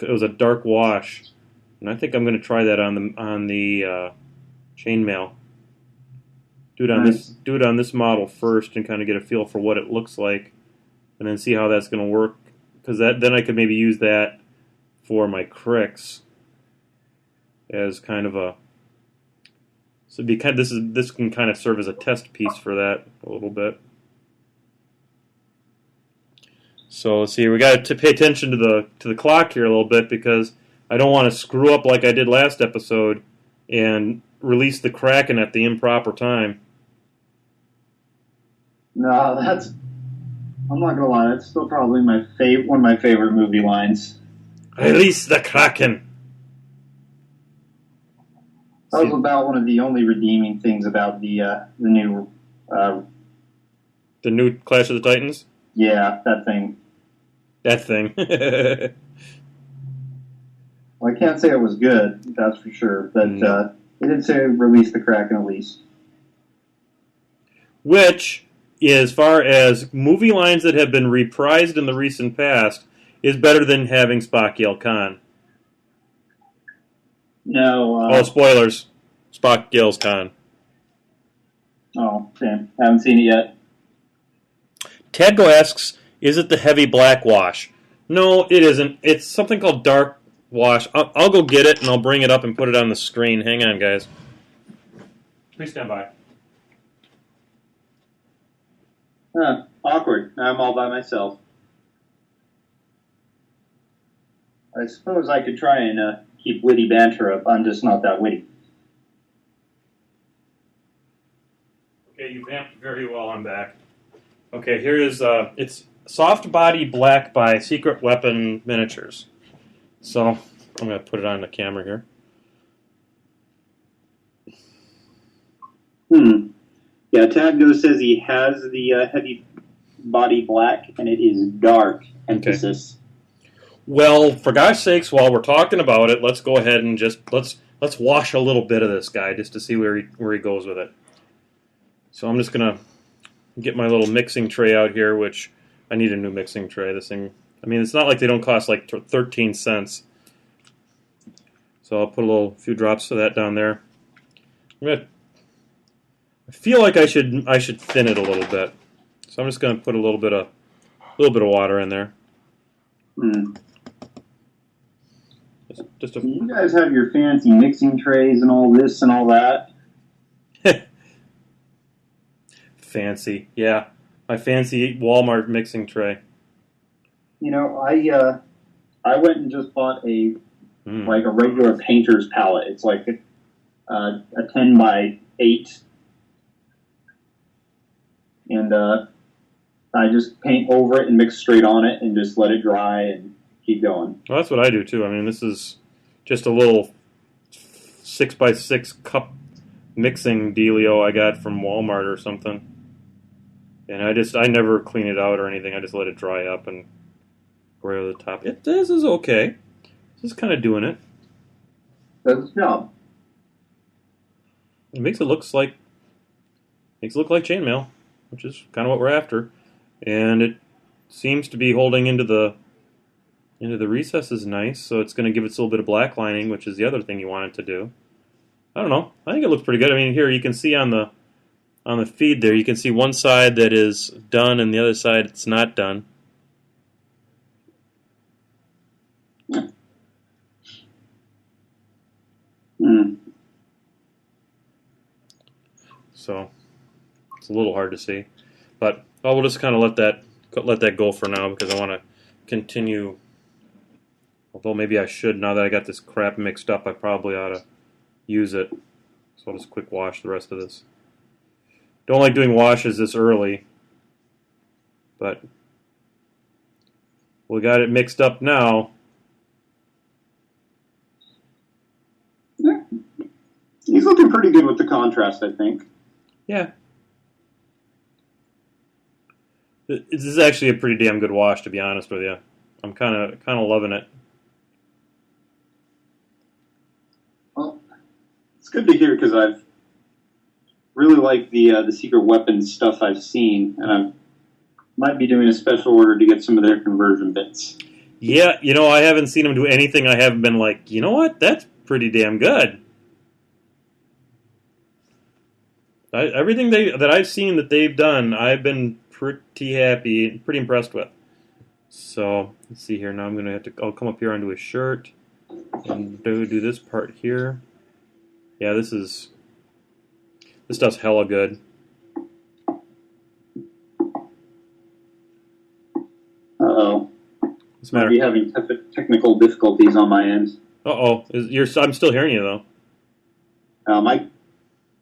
[SPEAKER 1] It was a dark wash, and I think I'm going to try that on the chainmail. Do it on this model first, and kind of get a feel for what it looks like, and then see how that's going to work. Because then I could maybe use that for my cricks as kind of a. So this can kind of serve as a test piece for that a little bit. So let's see, we got to pay attention to the clock here a little bit, because I don't want to screw up like I did last episode and release the Kraken at the improper time.
[SPEAKER 2] No, I'm not gonna lie, that's still probably one of my favorite movie lines.
[SPEAKER 1] Release the Kraken.
[SPEAKER 2] That was about one of the only redeeming things about the new.
[SPEAKER 1] The new Clash of the Titans?
[SPEAKER 2] Yeah, that thing.
[SPEAKER 1] That thing.
[SPEAKER 2] Well, I can't say it was good, that's for sure, but it did say release the Kraken at least.
[SPEAKER 1] Which, as far as movie lines that have been reprised in the recent past, is better than having Spock yell Khan.
[SPEAKER 2] No.
[SPEAKER 1] Spoilers. Spock yells Khan.
[SPEAKER 2] Oh, damn. Haven't seen it yet.
[SPEAKER 1] Tadgo asks, is it the heavy black wash? No, it isn't. It's something called dark wash. I'll go get it, and I'll bring it up and put it on the screen. Hang on, guys. Please stand by.
[SPEAKER 2] Awkward. Now I'm all by myself. I suppose I could try and keep witty banter up. I'm just not that witty.
[SPEAKER 1] Okay, you vamped very well. I'm back. Okay, here is it's Soft Body Black by Secret Weapon Miniatures. So I'm going to put it on the camera here.
[SPEAKER 2] Yeah, Tadgo says he has the heavy body black, and it is dark. Emphasis.
[SPEAKER 1] Okay. Well, for gosh sakes, while we're talking about it, let's go ahead and just let's wash a little bit of this guy just to see where he goes with it. So I'm just gonna get my little mixing tray out here, which I need a new mixing tray. This thing, I mean, it's not like they don't cost like 13 cents. So I'll put a few drops of that down there. I feel like I should thin it a little bit. So I'm just going to put a little bit of water in there.
[SPEAKER 2] You guys have your fancy mixing trays and all this and all that.
[SPEAKER 1] Fancy, yeah. My fancy Walmart mixing tray.
[SPEAKER 2] You know, I went and just bought a regular painter's palette. It's like a 10 by 8, and I just paint over it and mix straight on it and just let it dry and keep going.
[SPEAKER 1] Well, that's what I do too. I mean, this is just a little 6x6 cup mixing dealio I got from Walmart or something. And I never clean it out or anything. I just let it dry up and go right over the top. This is okay. This is kind of doing it.
[SPEAKER 2] Does its job.
[SPEAKER 1] It makes it look like chainmail, which is kind of what we're after. And it seems to be holding into the recesses nice, so it's going to give it a little bit of black lining, which is the other thing you want it to do. I don't know. I think it looks pretty good. I mean, here you can see on the feed there, you can see one side that is done and the other side it's not done. So it's a little hard to see, but we'll just kind of let that go for now because I want to continue. Although maybe I should, now that I got this crap mixed up, I probably ought to use it. So I'll just quick wash the rest of this. Don't like doing washes this early, but we got it mixed up now.
[SPEAKER 2] Yeah. He's looking pretty good with the contrast, I think.
[SPEAKER 1] Yeah. This is actually a pretty damn good wash, to be honest with you. I'm kind of loving it.
[SPEAKER 2] Well, it's good to hear because I've really liked the secret weapons stuff I've seen, and I might be doing a special order to get some of their conversion bits.
[SPEAKER 1] Yeah, I haven't seen them do anything I haven't been like, you know what, that's pretty damn good. Everything that I've seen that they've done, I've been pretty happy, pretty impressed with. So, let's see here. Now I'm going to have to, I'll come up here onto his shirt and do this part here. Yeah, this stuff's hella good.
[SPEAKER 2] Uh-oh.
[SPEAKER 1] What's the matter?
[SPEAKER 2] Might be having technical difficulties on my end.
[SPEAKER 1] Uh-oh. I'm still hearing you, though.
[SPEAKER 2] My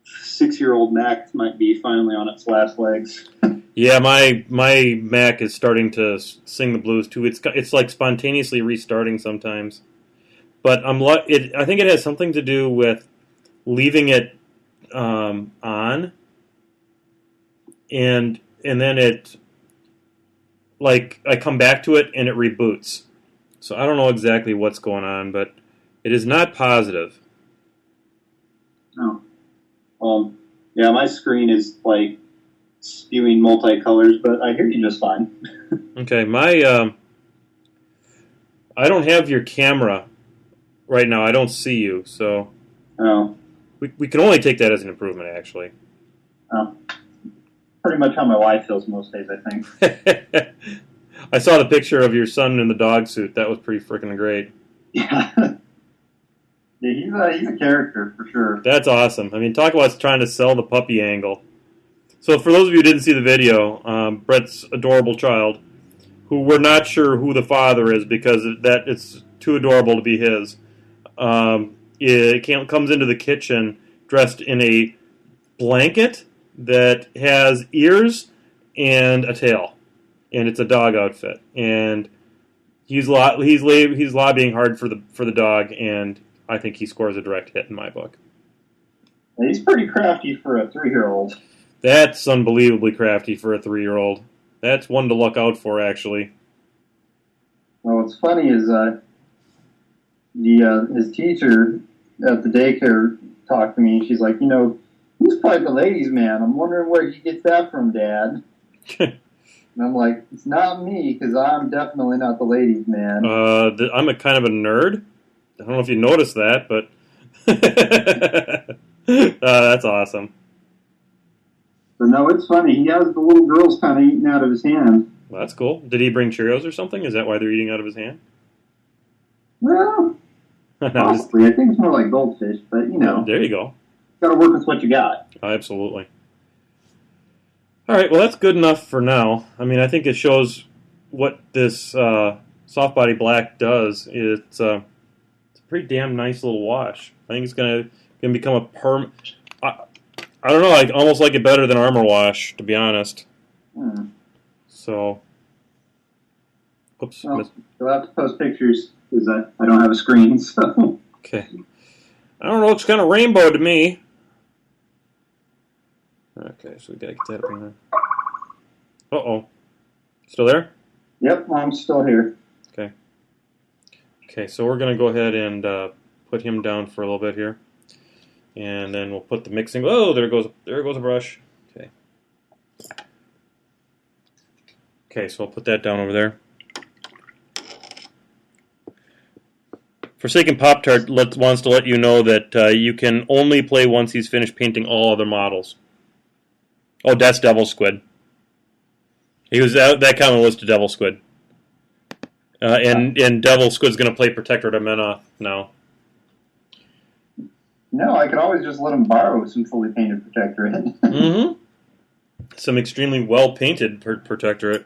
[SPEAKER 2] 6-year-old Mac might be finally on its last legs.
[SPEAKER 1] Yeah, my Mac is starting to sing the blues, too. It's like spontaneously restarting sometimes. But I think it has something to do with leaving it on, and then it, like, I come back to it and it reboots. So I don't know exactly what's going on, but it is not positive.
[SPEAKER 2] Oh. Yeah, my screen is, like, spewing multicolors, but I hear you just fine.
[SPEAKER 1] Okay, I don't have your camera right now. I don't see you, so...
[SPEAKER 2] Oh.
[SPEAKER 1] We can only take that as an improvement, actually.
[SPEAKER 2] Oh. Pretty much how my wife feels most days, I think.
[SPEAKER 1] I saw the picture of your son in the dog suit. That was pretty freaking great.
[SPEAKER 2] Yeah. Yeah, he's a character, for sure.
[SPEAKER 1] That's awesome. I mean, talk about trying to sell the puppy angle. So for those of you who didn't see the video, Brett's adorable child, who we're not sure who the father is because it's too adorable to be his, comes into the kitchen dressed in a blanket that has ears and a tail, and it's a dog outfit. And he's lobbying hard for the dog, and I think he scores a direct hit in my book.
[SPEAKER 2] He's pretty crafty for a 3-year-old.
[SPEAKER 1] That's unbelievably crafty for a 3-year-old. That's one to look out for, actually.
[SPEAKER 2] Well, what's funny is his teacher at the daycare talked to me. She's like, he's quite the ladies' man. I'm wondering where he gets that from, Dad. And I'm like, it's not me, because I'm definitely not the ladies' man.
[SPEAKER 1] I'm a kind of a nerd. don't know if you noticed that, but that's awesome.
[SPEAKER 2] But no, it's funny. He has the little girls kind of eating out of his hand.
[SPEAKER 1] Well, that's cool. Did he bring Cheerios or something? Is that why they're eating out of his hand?
[SPEAKER 2] Well, possibly. I think it's more like goldfish, but
[SPEAKER 1] There you go.
[SPEAKER 2] Got to work with what you got.
[SPEAKER 1] Oh, absolutely. All right, well, that's good enough for now. I mean, I think it shows what this soft body black does. It's a pretty damn nice little wash. I think it's gonna become a perm. I don't know. I almost like it better than Armor Wash, to be honest. So, oops.
[SPEAKER 2] Well, you'll have to post pictures because I don't have a screen. So
[SPEAKER 1] okay. I don't know. It's kind of rainbow to me. Okay, so we gotta get that up in there. Uh-oh. Still there?
[SPEAKER 2] Yep, I'm still here.
[SPEAKER 1] Okay. Okay, so we're gonna go ahead and put him down for a little bit here. And then we'll put the mixing. Oh, there goes a brush. Okay. Okay, so I'll put that down over there. Forsaken Pop-Tart wants to let you know that you can only play once he's finished painting all other models. Oh, that's Devil Squid. He was that comment was to Devil Squid. And Devil Squid's going to play Protectorate of Menoth now.
[SPEAKER 2] No, I could always just let him borrow some fully painted Protectorate.
[SPEAKER 1] Mm-hmm. Some extremely well-painted Protectorate.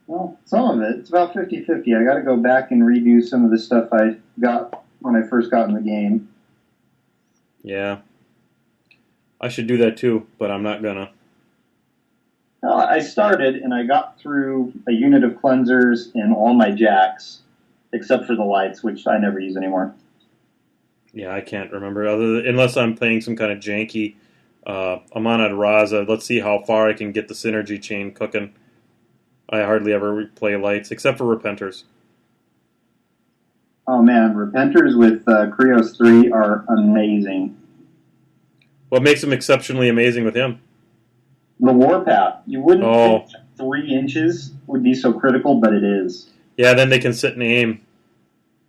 [SPEAKER 2] Well, some of it. It's about 50-50. I got to go back and redo some of the stuff I got when I first got in the game.
[SPEAKER 1] Yeah. I should do that too, but I'm not gonna.
[SPEAKER 2] I started, and I got through a unit of cleansers and all my jacks, except for the lights, which I never use anymore.
[SPEAKER 1] Yeah, I can't remember, unless I'm playing some kind of janky Amana Raza. Let's see how far I can get the synergy chain cooking. I hardly ever play lights, except for Repenters.
[SPEAKER 2] Oh man, Repenters with Krios 3 are amazing.
[SPEAKER 1] What makes them exceptionally amazing with him?
[SPEAKER 2] The Warpath. You wouldn't think 3 inches would be so critical, but it is.
[SPEAKER 1] Yeah, then they can sit and aim.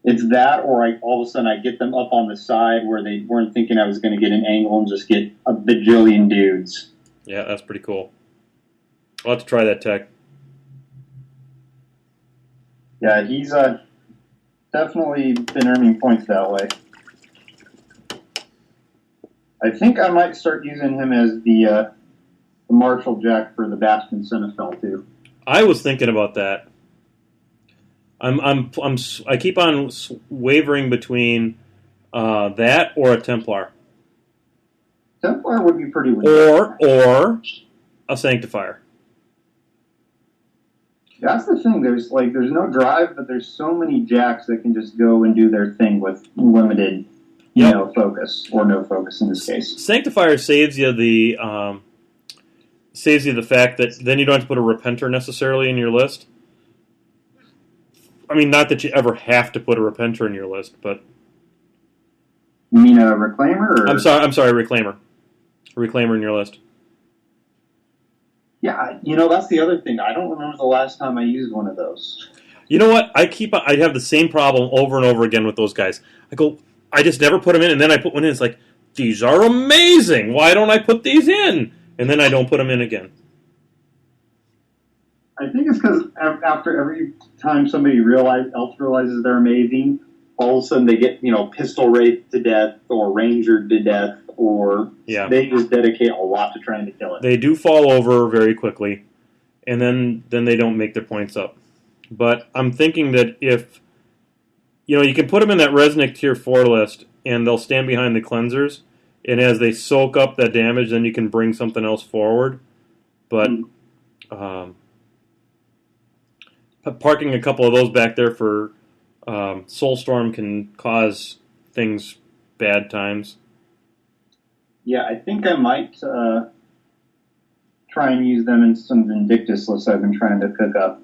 [SPEAKER 2] It's that, or all of a sudden I get them up on the side where they weren't thinking I was going to get an angle and just get a bajillion dudes.
[SPEAKER 1] Yeah, that's pretty cool. I'll have to try that tech.
[SPEAKER 2] Yeah, he's definitely been earning points that way. I think I might start using him as the Marshall Jack for the Bastion Cinefel too.
[SPEAKER 1] I was thinking about that. I keep on wavering between that or a Templar.
[SPEAKER 2] Templar would be pretty weird.
[SPEAKER 1] Or a Sanctifier.
[SPEAKER 2] That's the thing. There's no drive, but there's so many jacks that can just go and do their thing with limited, focus or no focus in this case.
[SPEAKER 1] Sanctifier saves you the fact that then you don't have to put a Repenter necessarily in your list. I mean, not that you ever have to put a Repenter in your list, but
[SPEAKER 2] you mean a Reclaimer? Or?
[SPEAKER 1] I'm sorry, Reclaimer. A Reclaimer in your list.
[SPEAKER 2] Yeah, that's the other thing. I don't remember the last time I used one of those.
[SPEAKER 1] You know what? I have the same problem over and over again with those guys. I just never put them in, and then I put one in. It's like, these are amazing. Why don't I put these in? And then I don't put them in again.
[SPEAKER 2] I think it's because after every time somebody else realizes they're amazing, all of a sudden they get, pistol raped to death or rangered to death, or they just dedicate a lot to trying to kill it.
[SPEAKER 1] They do fall over very quickly, and then they don't make their points up. But I'm thinking that if, you can put them in that Resnick Tier 4 list, and they'll stand behind the cleansers, and as they soak up that damage, then you can bring something else forward. But parking a couple of those back there for Soulstorm can cause things bad times.
[SPEAKER 2] Yeah, I think I might try and use them in some Vindictus lists I've been trying to cook up.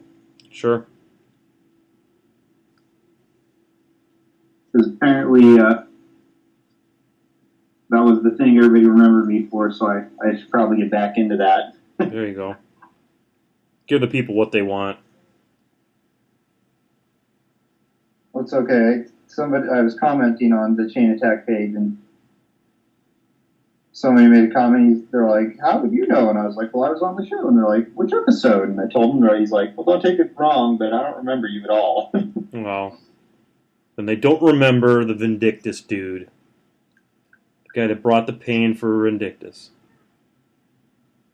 [SPEAKER 1] Sure.
[SPEAKER 2] Because apparently that was the thing everybody remembered me for, so I should probably get back into that.
[SPEAKER 1] There you go. Give the people what they want.
[SPEAKER 2] It's okay. I was commenting on the Chain Attack page, and somebody made a comment. They're like, "How would you know?" And I was like, "Well, I was on the show." And they're like, "Which episode?" And I told him, he's like, "Well, don't take it wrong, but I don't remember you at all."
[SPEAKER 1] Well, then they don't remember the Vindictus dude. The guy that brought the pain for Vindictus.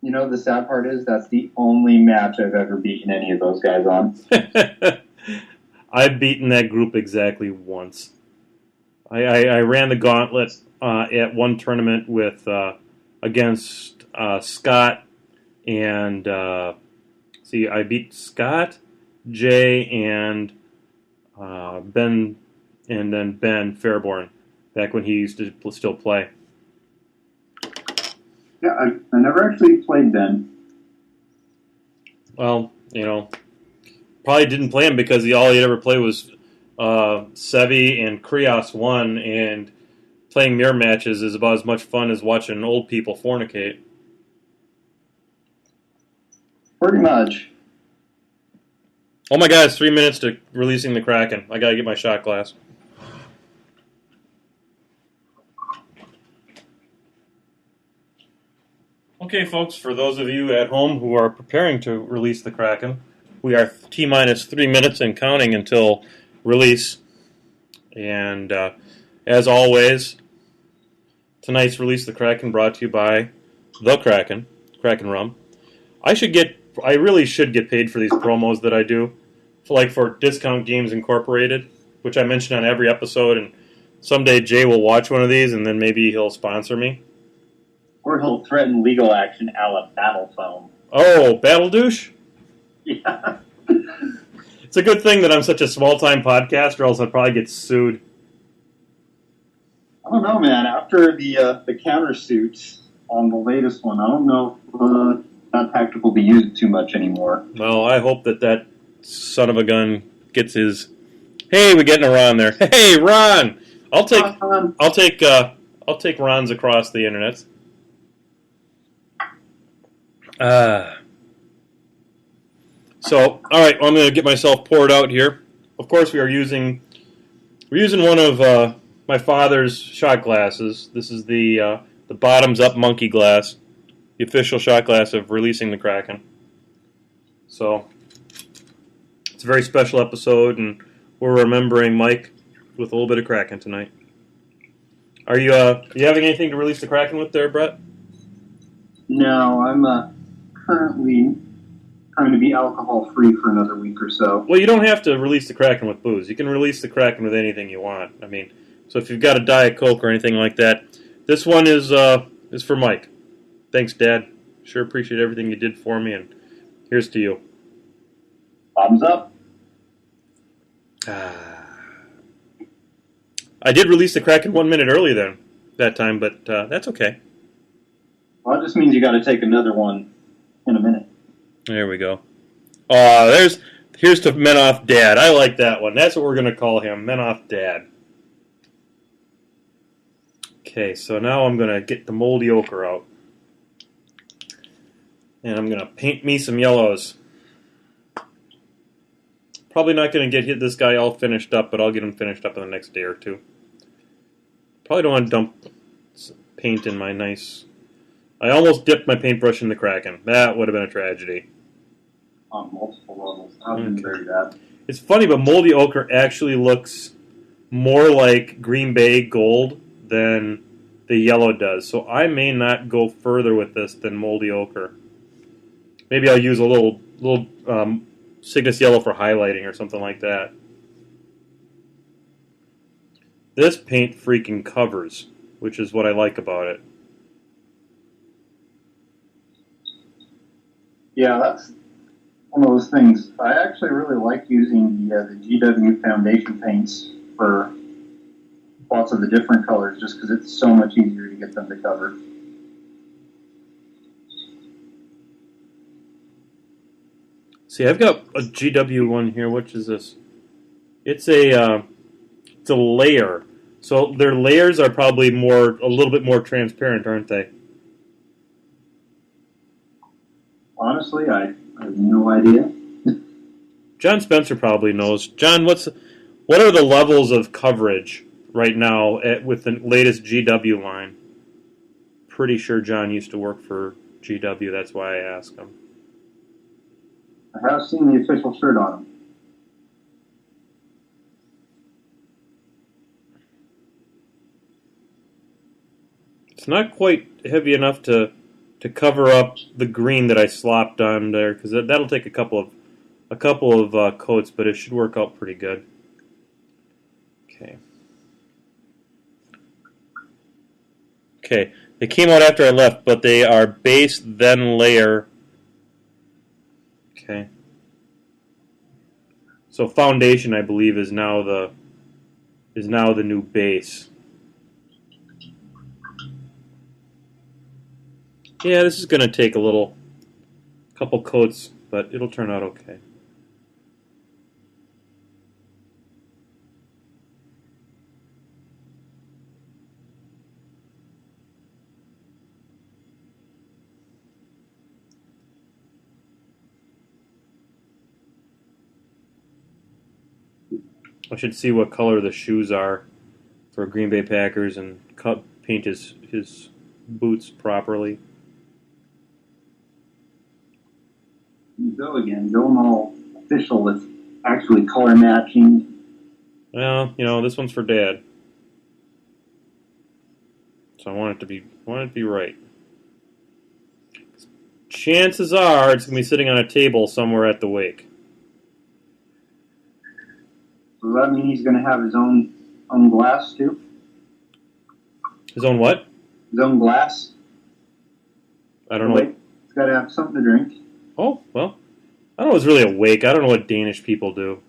[SPEAKER 2] You know, the sad part is that's the only match I've ever beaten any of those guys on.
[SPEAKER 1] I've beaten that group exactly once. I ran the gauntlet at one tournament with against Scott and I beat Scott, Jay, and Ben, and then Ben Fairborn back when he used to still play.
[SPEAKER 2] Yeah, I never actually played Ben.
[SPEAKER 1] Well, probably didn't play him because all he ever played was Sevi and Krios 1, and playing mirror matches is about as much fun as watching old people fornicate.
[SPEAKER 2] Pretty much.
[SPEAKER 1] Oh my god, it's 3 minutes to releasing the Kraken. I gotta get my shot glass. Okay, folks, for those of you at home who are preparing to release the Kraken, we are T-minus 3 minutes and counting until release. And as always, tonight's Release the Kraken brought to you by The Kraken, Kraken Rum. I really should get paid for these promos that I do, for Discount Games Incorporated, which I mention on every episode, and someday Jay will watch one of these and then maybe he'll sponsor me.
[SPEAKER 2] Or he'll threaten legal action a la Battle Foam.
[SPEAKER 1] Oh, Battle Douche?
[SPEAKER 2] Yeah.
[SPEAKER 1] It's a good thing that I'm such a small-time podcaster, or else I'd probably get sued.
[SPEAKER 2] I don't know, man. After the countersuits on the latest one, I don't know if that tactic will be used too much anymore.
[SPEAKER 1] Well, I hope that son of a gun gets his... Hey, we're getting a Ron there. Hey, Ron! I'll take Rons across the internet. So, all right, I'm going to get myself poured out here. Of course, we're using one of my father's shot glasses. This is the bottoms-up monkey glass, the official shot glass of Releasing the Kraken. So, it's a very special episode, and we're remembering Mike with a little bit of Kraken tonight. Are you having anything to release the Kraken with there, Brett?
[SPEAKER 2] No, I'm currently trying to be alcohol-free for another week or so.
[SPEAKER 1] Well, you don't have to release the Kraken with booze. You can release the Kraken with anything you want. I mean, so if you've got a Diet Coke or anything like that, this one is for Mike. Thanks, Dad. Sure appreciate everything you did for me, and here's to you.
[SPEAKER 2] Thumbs up.
[SPEAKER 1] I did release the Kraken 1 minute early that time, but that's okay.
[SPEAKER 2] Well, it just means you got to take another one in a minute.
[SPEAKER 1] There we go. Here's to Menoff Dad. I like that one. That's what we're going to call him, Menoff Dad. Okay, so now I'm going to get the moldy ochre out. And I'm going to paint me some yellows. Probably not going to get this guy all finished up, but I'll get him finished up in the next day or two. Probably don't want to dump paint in my nice... I almost dipped my paintbrush in the Kraken. That would have been a tragedy.
[SPEAKER 2] On multiple levels. That would have been very bad.
[SPEAKER 1] It's funny, but moldy ochre actually looks more like Green Bay gold than the yellow does. So I may not go further with this than moldy ochre. Maybe I'll use a little Cygnus yellow for highlighting or something like that. This paint freaking covers, which is what I like about it.
[SPEAKER 2] Yeah, that's one of those things. I actually really like using the GW foundation paints for lots of the different colors just because it's so much easier to get them to cover.
[SPEAKER 1] See, I've got a GW one here. Which is this? It's a layer. So their layers are probably a little bit more transparent, aren't they?
[SPEAKER 2] Honestly, I have no idea.
[SPEAKER 1] John Spencer probably knows. John, what's What are the levels of coverage right now with the latest GW line? Pretty sure John used to work for GW. That's why I asked him.
[SPEAKER 2] I have seen the official shirt on him.
[SPEAKER 1] It's not quite heavy enough to cover up the green that I slopped on there, because that'll take a couple of coats, but it should work out pretty good. Okay. Okay. They came out after I left, but they are base then layer. Okay. So foundation, I believe, is now the new base. Yeah, this is going to take a couple coats, but it'll turn out okay. I should see what color the shoes are for Green Bay Packers and paint his boots properly.
[SPEAKER 2] You go again, going all official with actually color matching.
[SPEAKER 1] Well, this one's for Dad, so I want it to be right. Chances are it's gonna be sitting on a table somewhere at the wake.
[SPEAKER 2] Does that mean he's going to have his own glass too?
[SPEAKER 1] His own what?
[SPEAKER 2] His own glass.
[SPEAKER 1] I don't know.
[SPEAKER 2] He's got to have something to drink.
[SPEAKER 1] Oh, well, I don't know if it's really a wake. I don't know what Danish people do.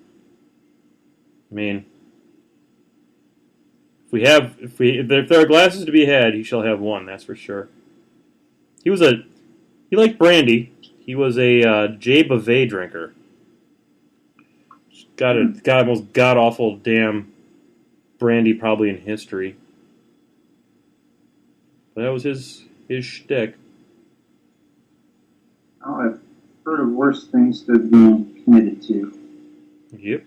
[SPEAKER 1] I mean, if there are glasses to be had, he shall have one. That's for sure. He liked brandy. He was a J. Beauvais drinker. Got the most god awful damn brandy probably in history. But that was his shtick.
[SPEAKER 2] Oh, I've heard of worse things to be committed to.
[SPEAKER 1] Yep.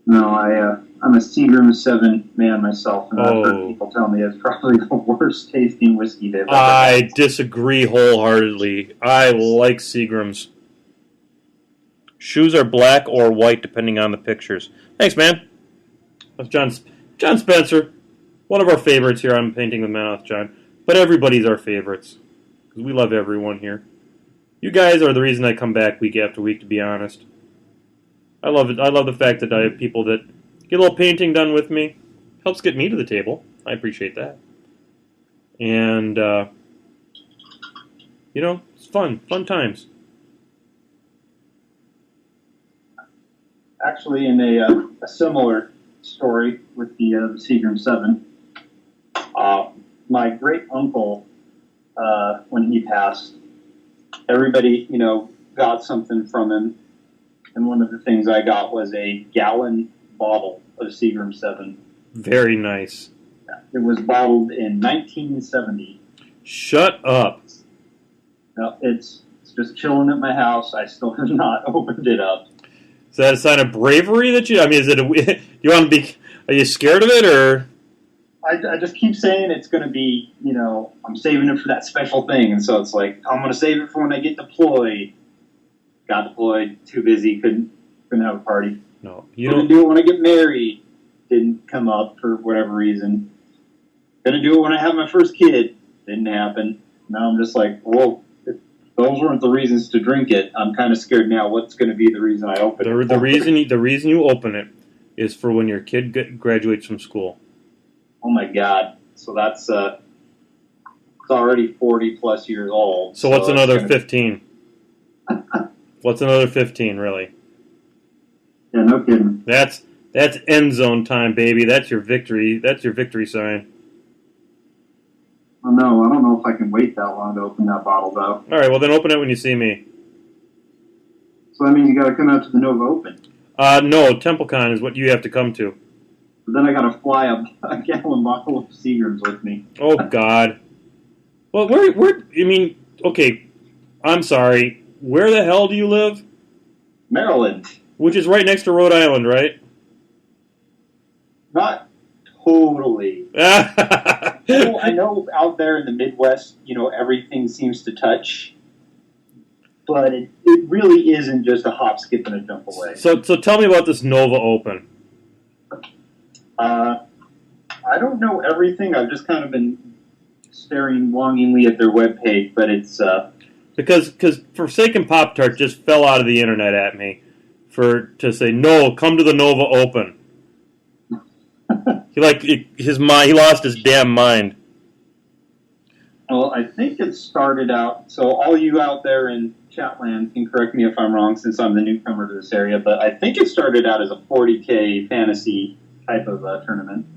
[SPEAKER 2] No, I'm a Seagram 7 man myself, and I've heard people tell me it's probably the worst tasting whiskey they've ever had.
[SPEAKER 1] I disagree wholeheartedly. I like Seagrams. Shoes are black or white, depending on the pictures. Thanks, man. That's John Spencer, one of our favorites here on Painting the Mouth, John. But everybody's our favorites, because we love everyone here. You guys are the reason I come back week after week, to be honest. I love it. I love the fact that I have people that get a little painting done with me. Helps get me to the table. I appreciate that. And, it's fun. Fun times.
[SPEAKER 2] Actually, in a similar story with the Seagram 7, my great uncle, when he passed, everybody, got something from him. And one of the things I got was a gallon bottle of Seagram 7.
[SPEAKER 1] Very nice.
[SPEAKER 2] It was bottled in 1970.
[SPEAKER 1] Shut up.
[SPEAKER 2] No, it's just chilling at my house. I still have not opened it up.
[SPEAKER 1] Is that a sign of bravery that you? I mean, you want to be? Are you scared of it, or?
[SPEAKER 2] I just keep saying it's going to be. I'm saving it for that special thing, and so it's like I'm going to save it for when I get deployed. Got deployed, too busy, couldn't have a party.
[SPEAKER 1] No,
[SPEAKER 2] Gonna do it when I get married. Didn't come up for whatever reason. Gonna do it when I have my first kid. Didn't happen. Now I'm just like, well. Those weren't the reasons to drink it. I'm kind of scared now. What's going to be the reason I open it?
[SPEAKER 1] The reason you open it is for when your kid graduates from school.
[SPEAKER 2] Oh my God! So that's it's already 40 plus years old.
[SPEAKER 1] So what's another 15? What's another 15, really?
[SPEAKER 2] Yeah, no kidding.
[SPEAKER 1] That's end zone time, baby. That's your victory. That's your victory sign.
[SPEAKER 2] Oh, no, I don't know if I can wait that long to open that bottle, though.
[SPEAKER 1] All right, well, then open it when you see me.
[SPEAKER 2] So that means you got to come out to the Nova Open.
[SPEAKER 1] No, TempleCon is what you have to come to.
[SPEAKER 2] But then I got to fly a gallon bottle of Seagrams with me.
[SPEAKER 1] Oh, God. Well, okay, I'm sorry. Where the hell do you live?
[SPEAKER 2] Maryland.
[SPEAKER 1] Which is right next to Rhode Island, right?
[SPEAKER 2] Not totally. I know out there in the Midwest, everything seems to touch, but it really isn't just a hop, skip, and a jump away.
[SPEAKER 1] So tell me about this Nova Open.
[SPEAKER 2] I don't know everything. I've just kind of been staring longingly at their webpage, but it's...
[SPEAKER 1] Because Forsaken Pop-Tart just fell out of the internet at me to say, no, come to the Nova Open. He lost his damn mind.
[SPEAKER 2] Well, I think it started out... So all you out there in Chatland can correct me if I'm wrong, since I'm the newcomer to this area, but I think it started out as a 40K fantasy type of tournament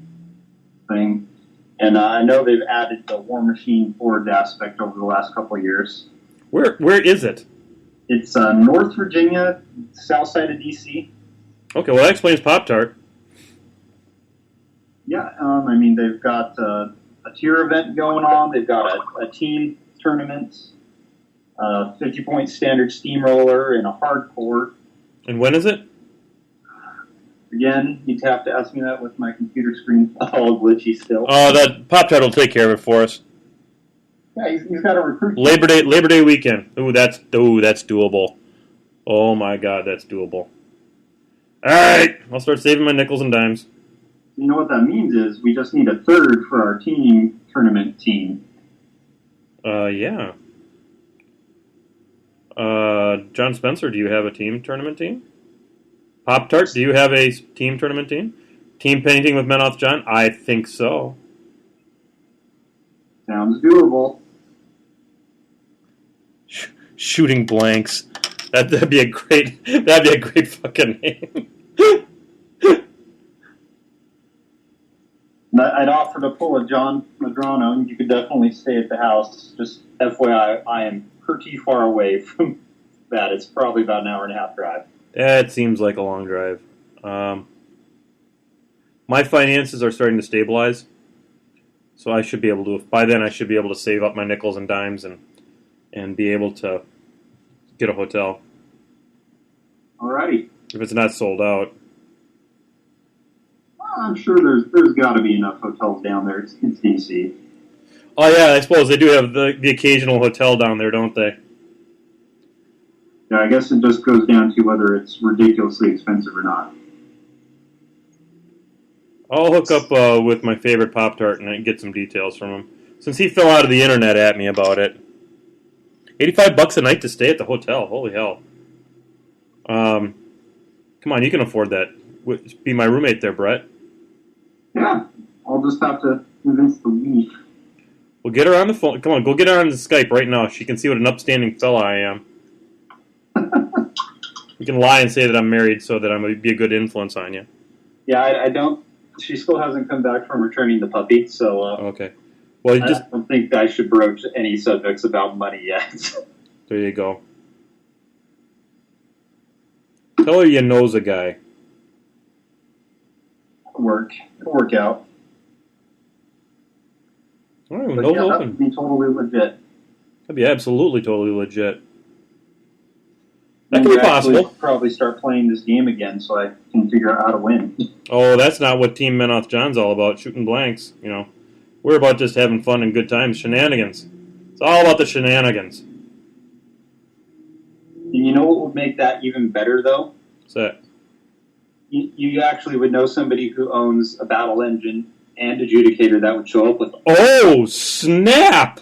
[SPEAKER 2] thing. And I know they've added the War Machine Forge aspect over the last couple of years.
[SPEAKER 1] Where is it?
[SPEAKER 2] It's North Virginia, south side of D.C.
[SPEAKER 1] Okay, well, that explains Pop-Tart.
[SPEAKER 2] Yeah, they've got a tier event going on. They've got a team tournament, 50-point standard steamroller, and a hardcore.
[SPEAKER 1] And when is it?
[SPEAKER 2] Again, you'd have to ask me that with my computer screen all glitchy still.
[SPEAKER 1] Oh, that Pop-Tart will take care of it for us.
[SPEAKER 2] Yeah, he's got a recruit.
[SPEAKER 1] Labor Day weekend. Ooh, that's doable. Oh my God, that's doable. All right, I'll start saving my nickels and dimes.
[SPEAKER 2] You know what that means is we just need a third for our team tournament team.
[SPEAKER 1] Yeah. John Spencer, do you have a team tournament team? Pop-Tart, do you have a team tournament team? Team painting with Menoth John? I think so.
[SPEAKER 2] Sounds doable.
[SPEAKER 1] Shooting blanks. That'd be a great fucking name.
[SPEAKER 2] I'd offer to pull a John Madrano, and you could definitely stay at the house. Just FYI, I am pretty far away from that. It's probably about an hour and a half drive.
[SPEAKER 1] That seems like a long drive. My finances are starting to stabilize, so I should be able to. By then, I should be able to save up my nickels and dimes and be able to get a hotel.
[SPEAKER 2] Alrighty.
[SPEAKER 1] If it's not sold out.
[SPEAKER 2] I'm sure there's got to be enough hotels down there. It's DC.
[SPEAKER 1] Oh yeah, I suppose they do have the occasional hotel down there, don't they?
[SPEAKER 2] Yeah, I guess it just goes down to whether it's ridiculously expensive or not.
[SPEAKER 1] I'll hook up with my favorite Pop-Tart and get some details from him. Since he fell out of the internet at me about it. $85 a night to stay at the hotel. Holy hell. Come on, you can afford that. Be my roommate there, Brett.
[SPEAKER 2] Yeah, I'll just have to convince the leaf.
[SPEAKER 1] Well, get her on the phone. Come on, go get her on the Skype right now. She can see what an upstanding fella I am. You can lie and say that I'm married so that I'm going to be a good influence on you.
[SPEAKER 2] Yeah, I don't... She still hasn't come back from returning the puppy, so...
[SPEAKER 1] Okay. Well,
[SPEAKER 2] I don't think I should broach any subjects about money yet.
[SPEAKER 1] There you go. Tell her you knows a guy.
[SPEAKER 2] It'll work out.
[SPEAKER 1] All right, well,
[SPEAKER 2] that would be totally legit.
[SPEAKER 1] That'd be absolutely totally legit. That could be possible.
[SPEAKER 2] Probably start playing this game again so I can figure out how to win.
[SPEAKER 1] Oh, that's not what Team Menoth John's all about, shooting blanks. We're about just having fun and good times, shenanigans. It's all about the shenanigans.
[SPEAKER 2] And you know what would make that even better, though?
[SPEAKER 1] What's that?
[SPEAKER 2] You actually would know somebody who owns a battle engine and adjudicator that would show up with them.
[SPEAKER 1] Oh, snap!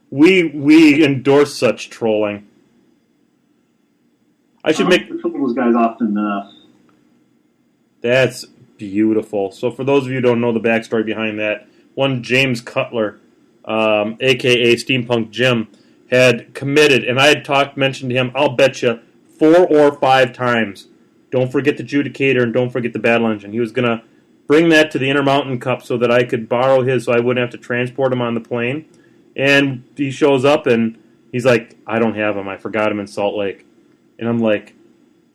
[SPEAKER 1] We endorse such trolling. I should make
[SPEAKER 2] those guys often enough.
[SPEAKER 1] That's beautiful. So for those of you who don't know the backstory behind that, one James Cutler, a.k.a. Steampunk Jim, had committed, and I had mentioned to him, I'll bet you 4 or 5 times, don't forget the adjudicator and don't forget the battle engine. He was going to bring that to the Intermountain Cup so that I could borrow his so I wouldn't have to transport him on the plane. And he shows up and he's like, I don't have him. I forgot him in Salt Lake. And I'm like,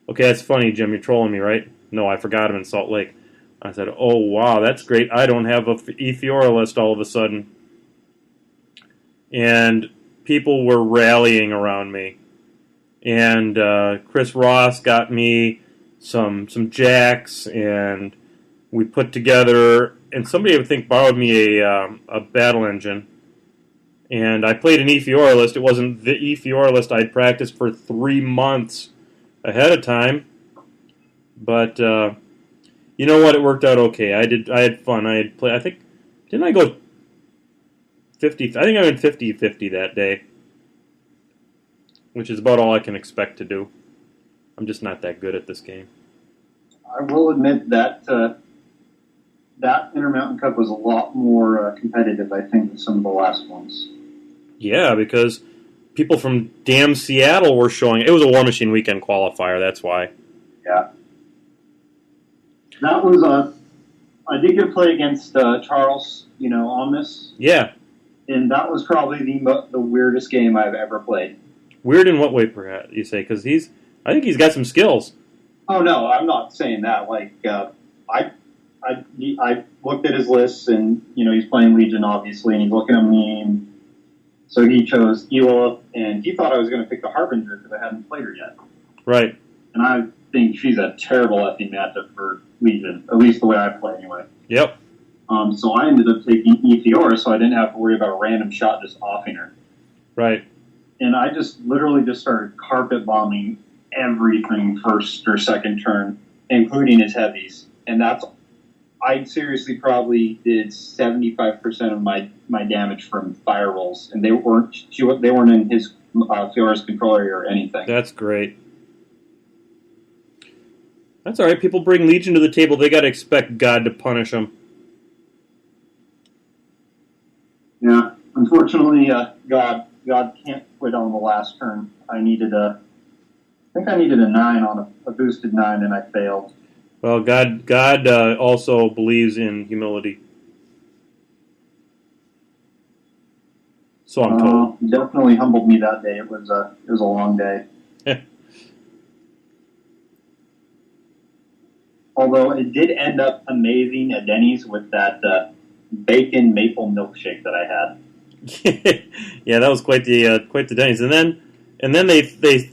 [SPEAKER 1] okay, that's funny, Jim. You're trolling me, right? No, I forgot him in Salt Lake. I said, oh, wow, that's great. I don't have a E-Fiora list all of a sudden. And people were rallying around me. and Chris Ross got me some jacks, and we put together. And somebody, I would think, borrowed me a battle engine, and I played an E-Fiora list. It wasn't the E-Fiora list I'd practiced for 3 months ahead of time, but you know what? It worked out okay. I had fun. I had played. I think didn't I go 50? I think I went 50-50 that day, which is about all I can expect to do. I'm just not that good at this game.
[SPEAKER 2] I will admit that that Intermountain Cup was a lot more competitive, I think, than some of the last ones.
[SPEAKER 1] Yeah, because people from damn Seattle were showing. It was a War Machine weekend qualifier. That's why.
[SPEAKER 2] Yeah. That was I did get to play against Charles, on this.
[SPEAKER 1] Yeah.
[SPEAKER 2] And that was probably the weirdest game I've ever played.
[SPEAKER 1] Weird in what way, perhaps, you say? Because I think he's got some skills.
[SPEAKER 2] Oh, no, I'm not saying that. Like, I looked at his lists, and, he's playing Legion, obviously, and he's looking at me, and so he chose Eloa, and he thought I was going to pick the Harbinger because I hadn't played her yet.
[SPEAKER 1] Right.
[SPEAKER 2] And I think she's a terrible effing matchup for Legion, at least the way I play, anyway.
[SPEAKER 1] Yep.
[SPEAKER 2] So I ended up taking Ethiora, so I didn't have to worry about a random shot just offing her.
[SPEAKER 1] Right.
[SPEAKER 2] And I just literally started carpet bombing everything first or second turn, including his heavies. And I seriously probably did 75% of my damage from fire rolls, and they weren't in his Fiora's control area or anything.
[SPEAKER 1] That's great. That's all right. People bring Legion to the table. They got to expect God to punish them.
[SPEAKER 2] Yeah, unfortunately, God can't quit on the last turn. I think I needed a 9 on a boosted 9, and I failed.
[SPEAKER 1] Well, God also believes in humility. So I'm told.
[SPEAKER 2] Definitely humbled me that day. It was a long day. Although it did end up amazing at Denny's with that bacon maple milkshake that I had.
[SPEAKER 1] Yeah, that was quite the Denny's. And then they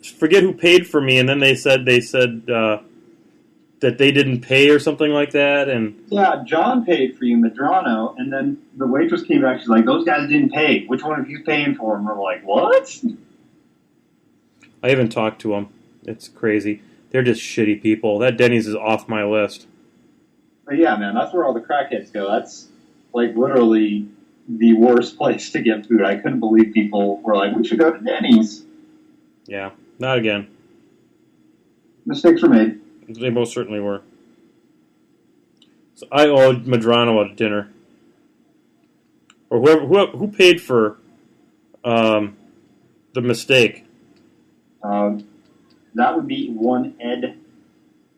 [SPEAKER 1] forget who paid for me, and then they said that they didn't pay or something like that. And
[SPEAKER 2] yeah, John paid for you, Madrano, and then the waitress came back. She's like, "Those guys didn't pay. Which one of you paying for them?" We're like, "What?"
[SPEAKER 1] I haven't talked to them. It's crazy. They're just shitty people. That Denny's is off my list.
[SPEAKER 2] But yeah, man, that's where all the crackheads go. That's like literally the worst place to get food. I couldn't believe people were like, "We should go to Denny's."
[SPEAKER 1] Yeah, not again.
[SPEAKER 2] Mistakes were made.
[SPEAKER 1] They most certainly were. So I owed Madrano a dinner, or who paid for the mistake.
[SPEAKER 2] That would be one Ed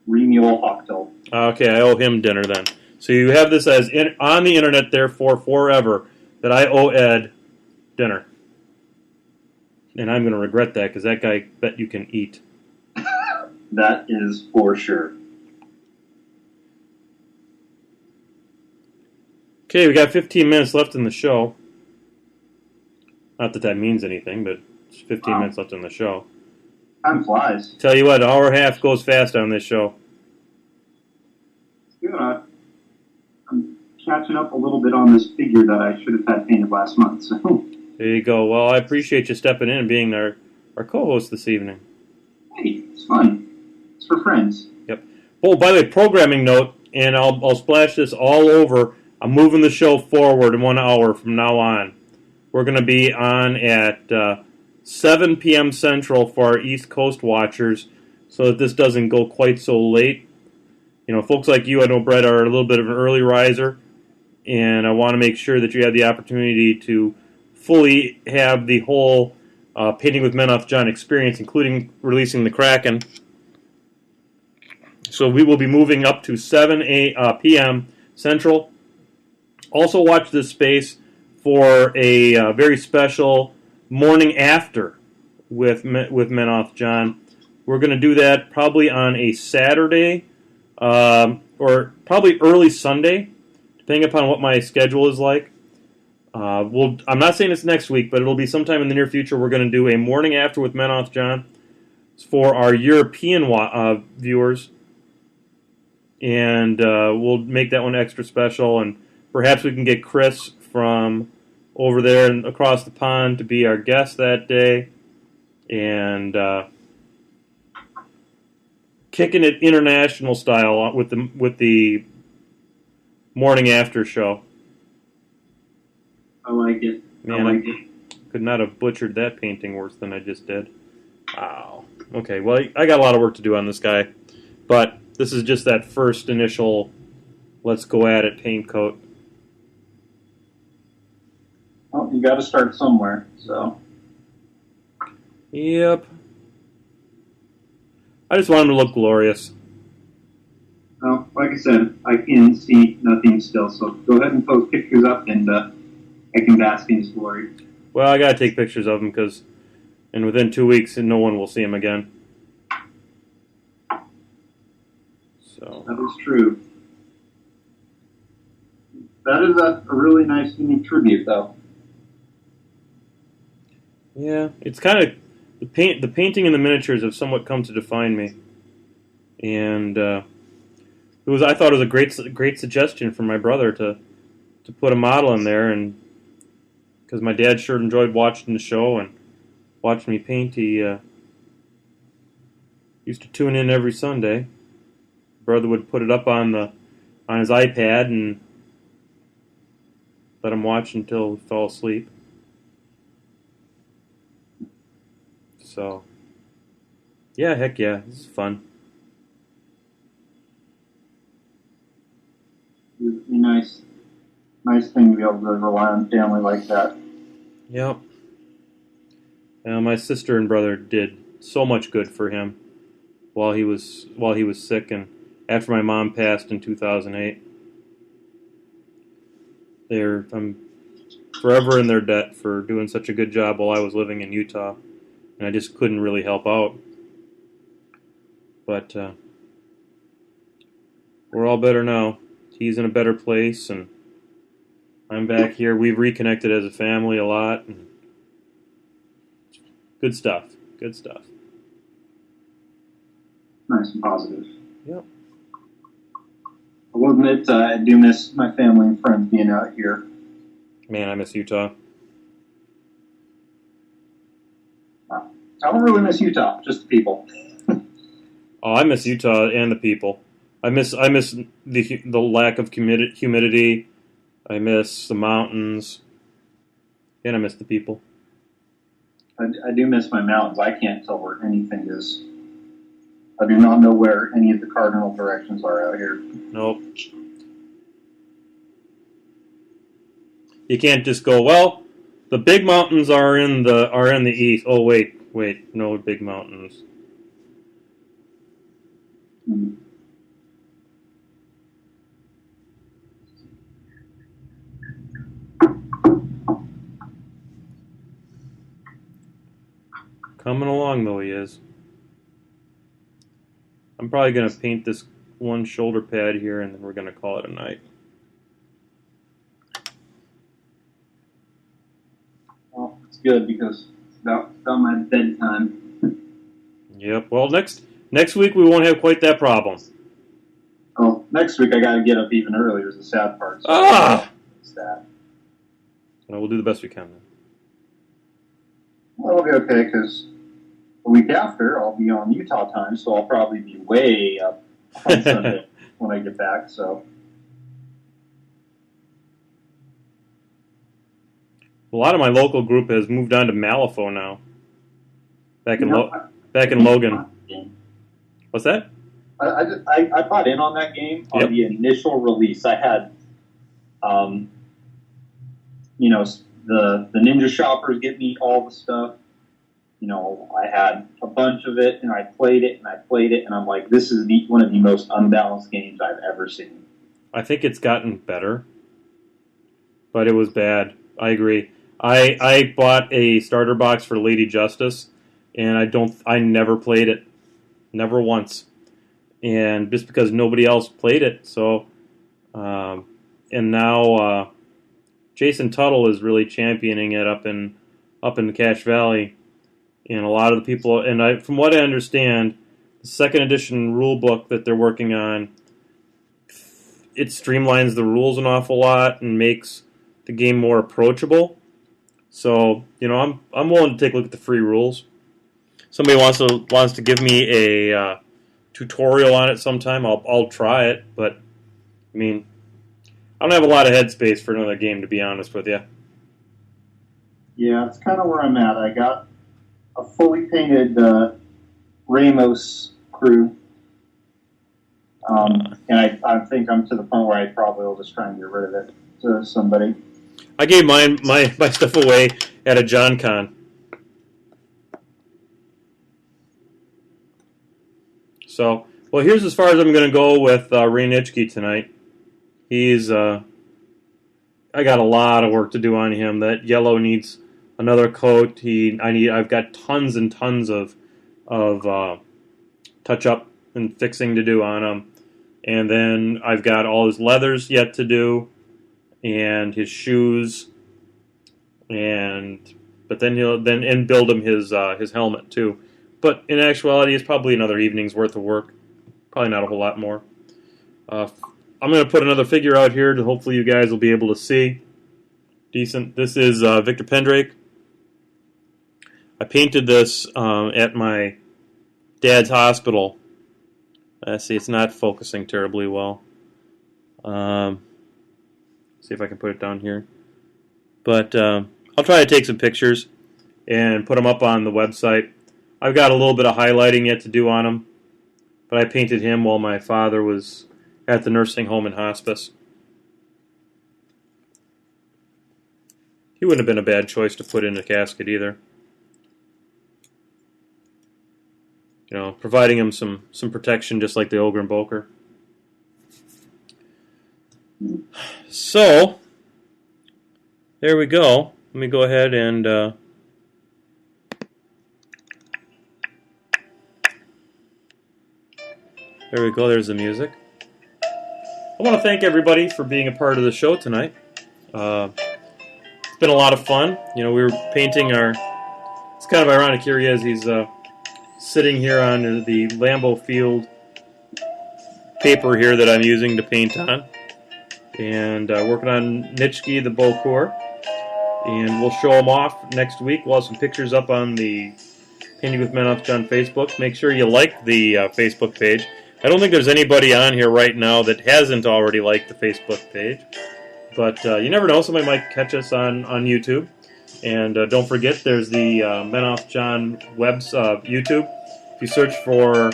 [SPEAKER 2] Remule Octo.
[SPEAKER 1] Okay, I owe him dinner then. So you have this as on the internet, therefore, forever, that I owe Ed dinner. And I'm going to regret that, because that guy bet you can eat.
[SPEAKER 2] That is for sure.
[SPEAKER 1] Okay, we got 15 minutes left in the show. Not that means anything, but it's 15 minutes left in the show.
[SPEAKER 2] Time flies.
[SPEAKER 1] Tell you what, an hour and a half goes fast on this show.
[SPEAKER 2] Yeah, I'm catching up a little bit on this figure that I should have had painted last month. So.
[SPEAKER 1] There you go. Well, I appreciate you stepping in and being our co-host this evening.
[SPEAKER 2] Hey, it's fun. It's for friends.
[SPEAKER 1] Yep. Oh, by the way, programming note, and I'll splash this all over. I'm moving the show forward 1 hour from now on. We're going to be on at 7 p.m. Central for our East Coast watchers, so that this doesn't go quite so late. You know, folks like you, I know, Brett, are a little bit of an early riser, and I want to make sure that you have the opportunity to fully have the whole Painting with Menoth John experience, including releasing the Kraken. So we will be moving up to 7 p.m. Central. Also watch this space for a very special morning after with Menoth John. We're going to do that probably on a Saturday or probably early Sunday, depending upon what my schedule is like. I'm not saying it's next week, but it'll be sometime in the near future. We're going to do a morning after with Menoth John for our European viewers, and we'll make that one extra special. And perhaps we can get Chris from over there and across the pond to be our guest that day, and kicking it international style with the morning after show.
[SPEAKER 2] I like it.
[SPEAKER 1] Man,
[SPEAKER 2] I like it.
[SPEAKER 1] Could not have butchered that painting worse than I just did. Wow. Okay, well, I got a lot of work to do on this guy, but this is just that first initial let's go at it paint coat.
[SPEAKER 2] Well, you got to start somewhere, so.
[SPEAKER 1] Yep. I just want him to look glorious.
[SPEAKER 2] Well, like I said, I can see nothing still, so go ahead and post pictures up, and I can bask in his glory.
[SPEAKER 1] Well, I got to take pictures of him and within 2 weeks, no one will see him again. So
[SPEAKER 2] that is true. That is a really nice, unique tribute, though.
[SPEAKER 1] Yeah, it's kind of the painting and the miniatures have somewhat come to define me, and I thought it was a great suggestion from my brother to put a model in there, and because my dad sure enjoyed watching the show and watching me paint. He used to tune in every Sunday. Brother would put it up on his iPad and let him watch until he fell asleep. So, yeah, heck yeah, this is fun.
[SPEAKER 2] It would be nice thing to be able to rely on family like that.
[SPEAKER 1] Yep. My sister and brother did so much good for him while he was sick, and after my mom passed in 2008. I'm forever in their debt for doing such a good job while I was living in Utah, and I just couldn't really help out. But we're all better now. He's in a better place, and I'm back here. We've reconnected as a family a lot. And good stuff. Good stuff.
[SPEAKER 2] Nice and positive.
[SPEAKER 1] Yep.
[SPEAKER 2] I will admit, I do miss my family and friends being out here.
[SPEAKER 1] Man, I miss Utah.
[SPEAKER 2] I don't really miss Utah, just the people.
[SPEAKER 1] Oh, I miss Utah and the people. I miss the lack of humidity. I miss the mountains, and I miss the people.
[SPEAKER 2] I do miss my mountains. I can't tell where anything is. I do not know where any of the cardinal directions are out here.
[SPEAKER 1] Nope. You can't just go, well, the big mountains are in the east. Oh wait, no big mountains.
[SPEAKER 2] Mm.
[SPEAKER 1] Coming along though he is. I'm probably going to paint this one shoulder pad here, and then we're going to call it a night.
[SPEAKER 2] Well, it's good because it's about my bedtime.
[SPEAKER 1] Yep. Well, next week we won't have quite that problem.
[SPEAKER 2] Oh, next week I got to get up even earlier is the sad part. So it's that.
[SPEAKER 1] Well, we'll do the best we can then.
[SPEAKER 2] Well, it'll be okay because the week after I'll be on Utah time, so I'll probably be way up on Sunday when I get back. So
[SPEAKER 1] a lot of my local group has moved on to Malifaux now. Back in Logan. What's that?
[SPEAKER 2] I bought in on that game on the initial release. I had, the Ninja Shoppers get me all the stuff. I had a bunch of it, and I played it, and I'm like, this is one of the most unbalanced games I've ever seen.
[SPEAKER 1] I think it's gotten better, but it was bad. I agree. I bought a starter box for Lady Justice, and I never played it. Never once. And just because nobody else played it, so, and now Jason Tuttle is really championing it up in the Cache Valley, and a lot of the people. And from what I understand, the second edition rule book that they're working on, it streamlines the rules an awful lot and makes the game more approachable. So I'm willing to take a look at the free rules. Somebody wants to give me a tutorial on it sometime. I'll try it, but I mean, I don't have a lot of headspace for another game, to be honest with you.
[SPEAKER 2] Yeah, it's kind of where I'm at. I got a fully painted Ramos crew, and I think I'm to the point where I probably will just try and get rid of it to somebody.
[SPEAKER 1] I gave my stuff away at a John Con. So, well, here's as far as I'm going to go with Ray Nitschke tonight. He's, I got a lot of work to do on him. That yellow needs another coat. I've got tons and tons of touch up and fixing to do on him. And then I've got all his leathers yet to do, and his shoes, but then he'll build him his helmet too. But in actuality, it's probably another evening's worth of work. Probably not a whole lot more. I'm going to put another figure out here to hopefully you guys will be able to see. Decent. This is Victor Pendrake. I painted this at my dad's hospital. See, it's not focusing terribly well. See if I can put it down here. But I'll try to take some pictures and put them up on the website. I've got a little bit of highlighting yet to do on him, but I painted him while my father was at the nursing home and hospice. He wouldn't have been a bad choice to put in a casket either. Providing him some protection just like the Ogren Boker. So, there we go. Let me go ahead and there we go. There's the music. I want to thank everybody for being a part of the show tonight. It's been a lot of fun. We were painting it's kind of ironic here he is. He's sitting here on the Lambeau Field paper here that I'm using to paint on. And working on Nitschke, the Bokur. And we'll show them off next week. We'll have some pictures up on the Painting with Men Off John Facebook. Make sure you like the Facebook page. I don't think there's anybody on here right now that hasn't already liked the Facebook page. But you never know. Somebody might catch us on YouTube. And don't forget, there's the Men Off John YouTube. If you search for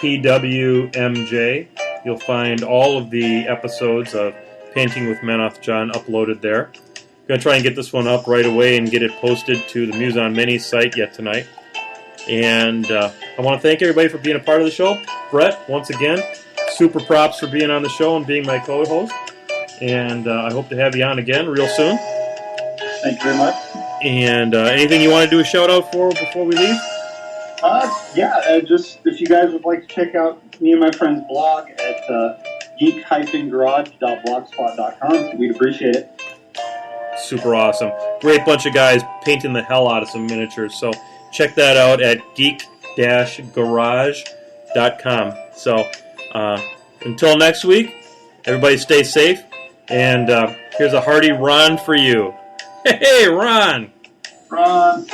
[SPEAKER 1] PwMJ, you'll find all of the episodes of Painting with Men Off John uploaded there. I'm going to try and get this one up right away and get it posted to the Muse on Many site yet tonight. And I want to thank everybody for being a part of the show. Brett, once again, super props for being on the show and being my co-host. And I hope to have you on again real soon.
[SPEAKER 2] Thank you very much. And
[SPEAKER 1] anything you want to do a shout-out for before we leave?
[SPEAKER 2] Just if you guys would like to check out me and my friend's blog at geek-garage.blogspot.com, we'd appreciate it.
[SPEAKER 1] Super awesome. Great bunch of guys painting the hell out of some miniatures. So check that out at geek-garage.com. So until next week, everybody stay safe. And here's a hearty Ron for you. Hey, Ron!
[SPEAKER 2] Ron!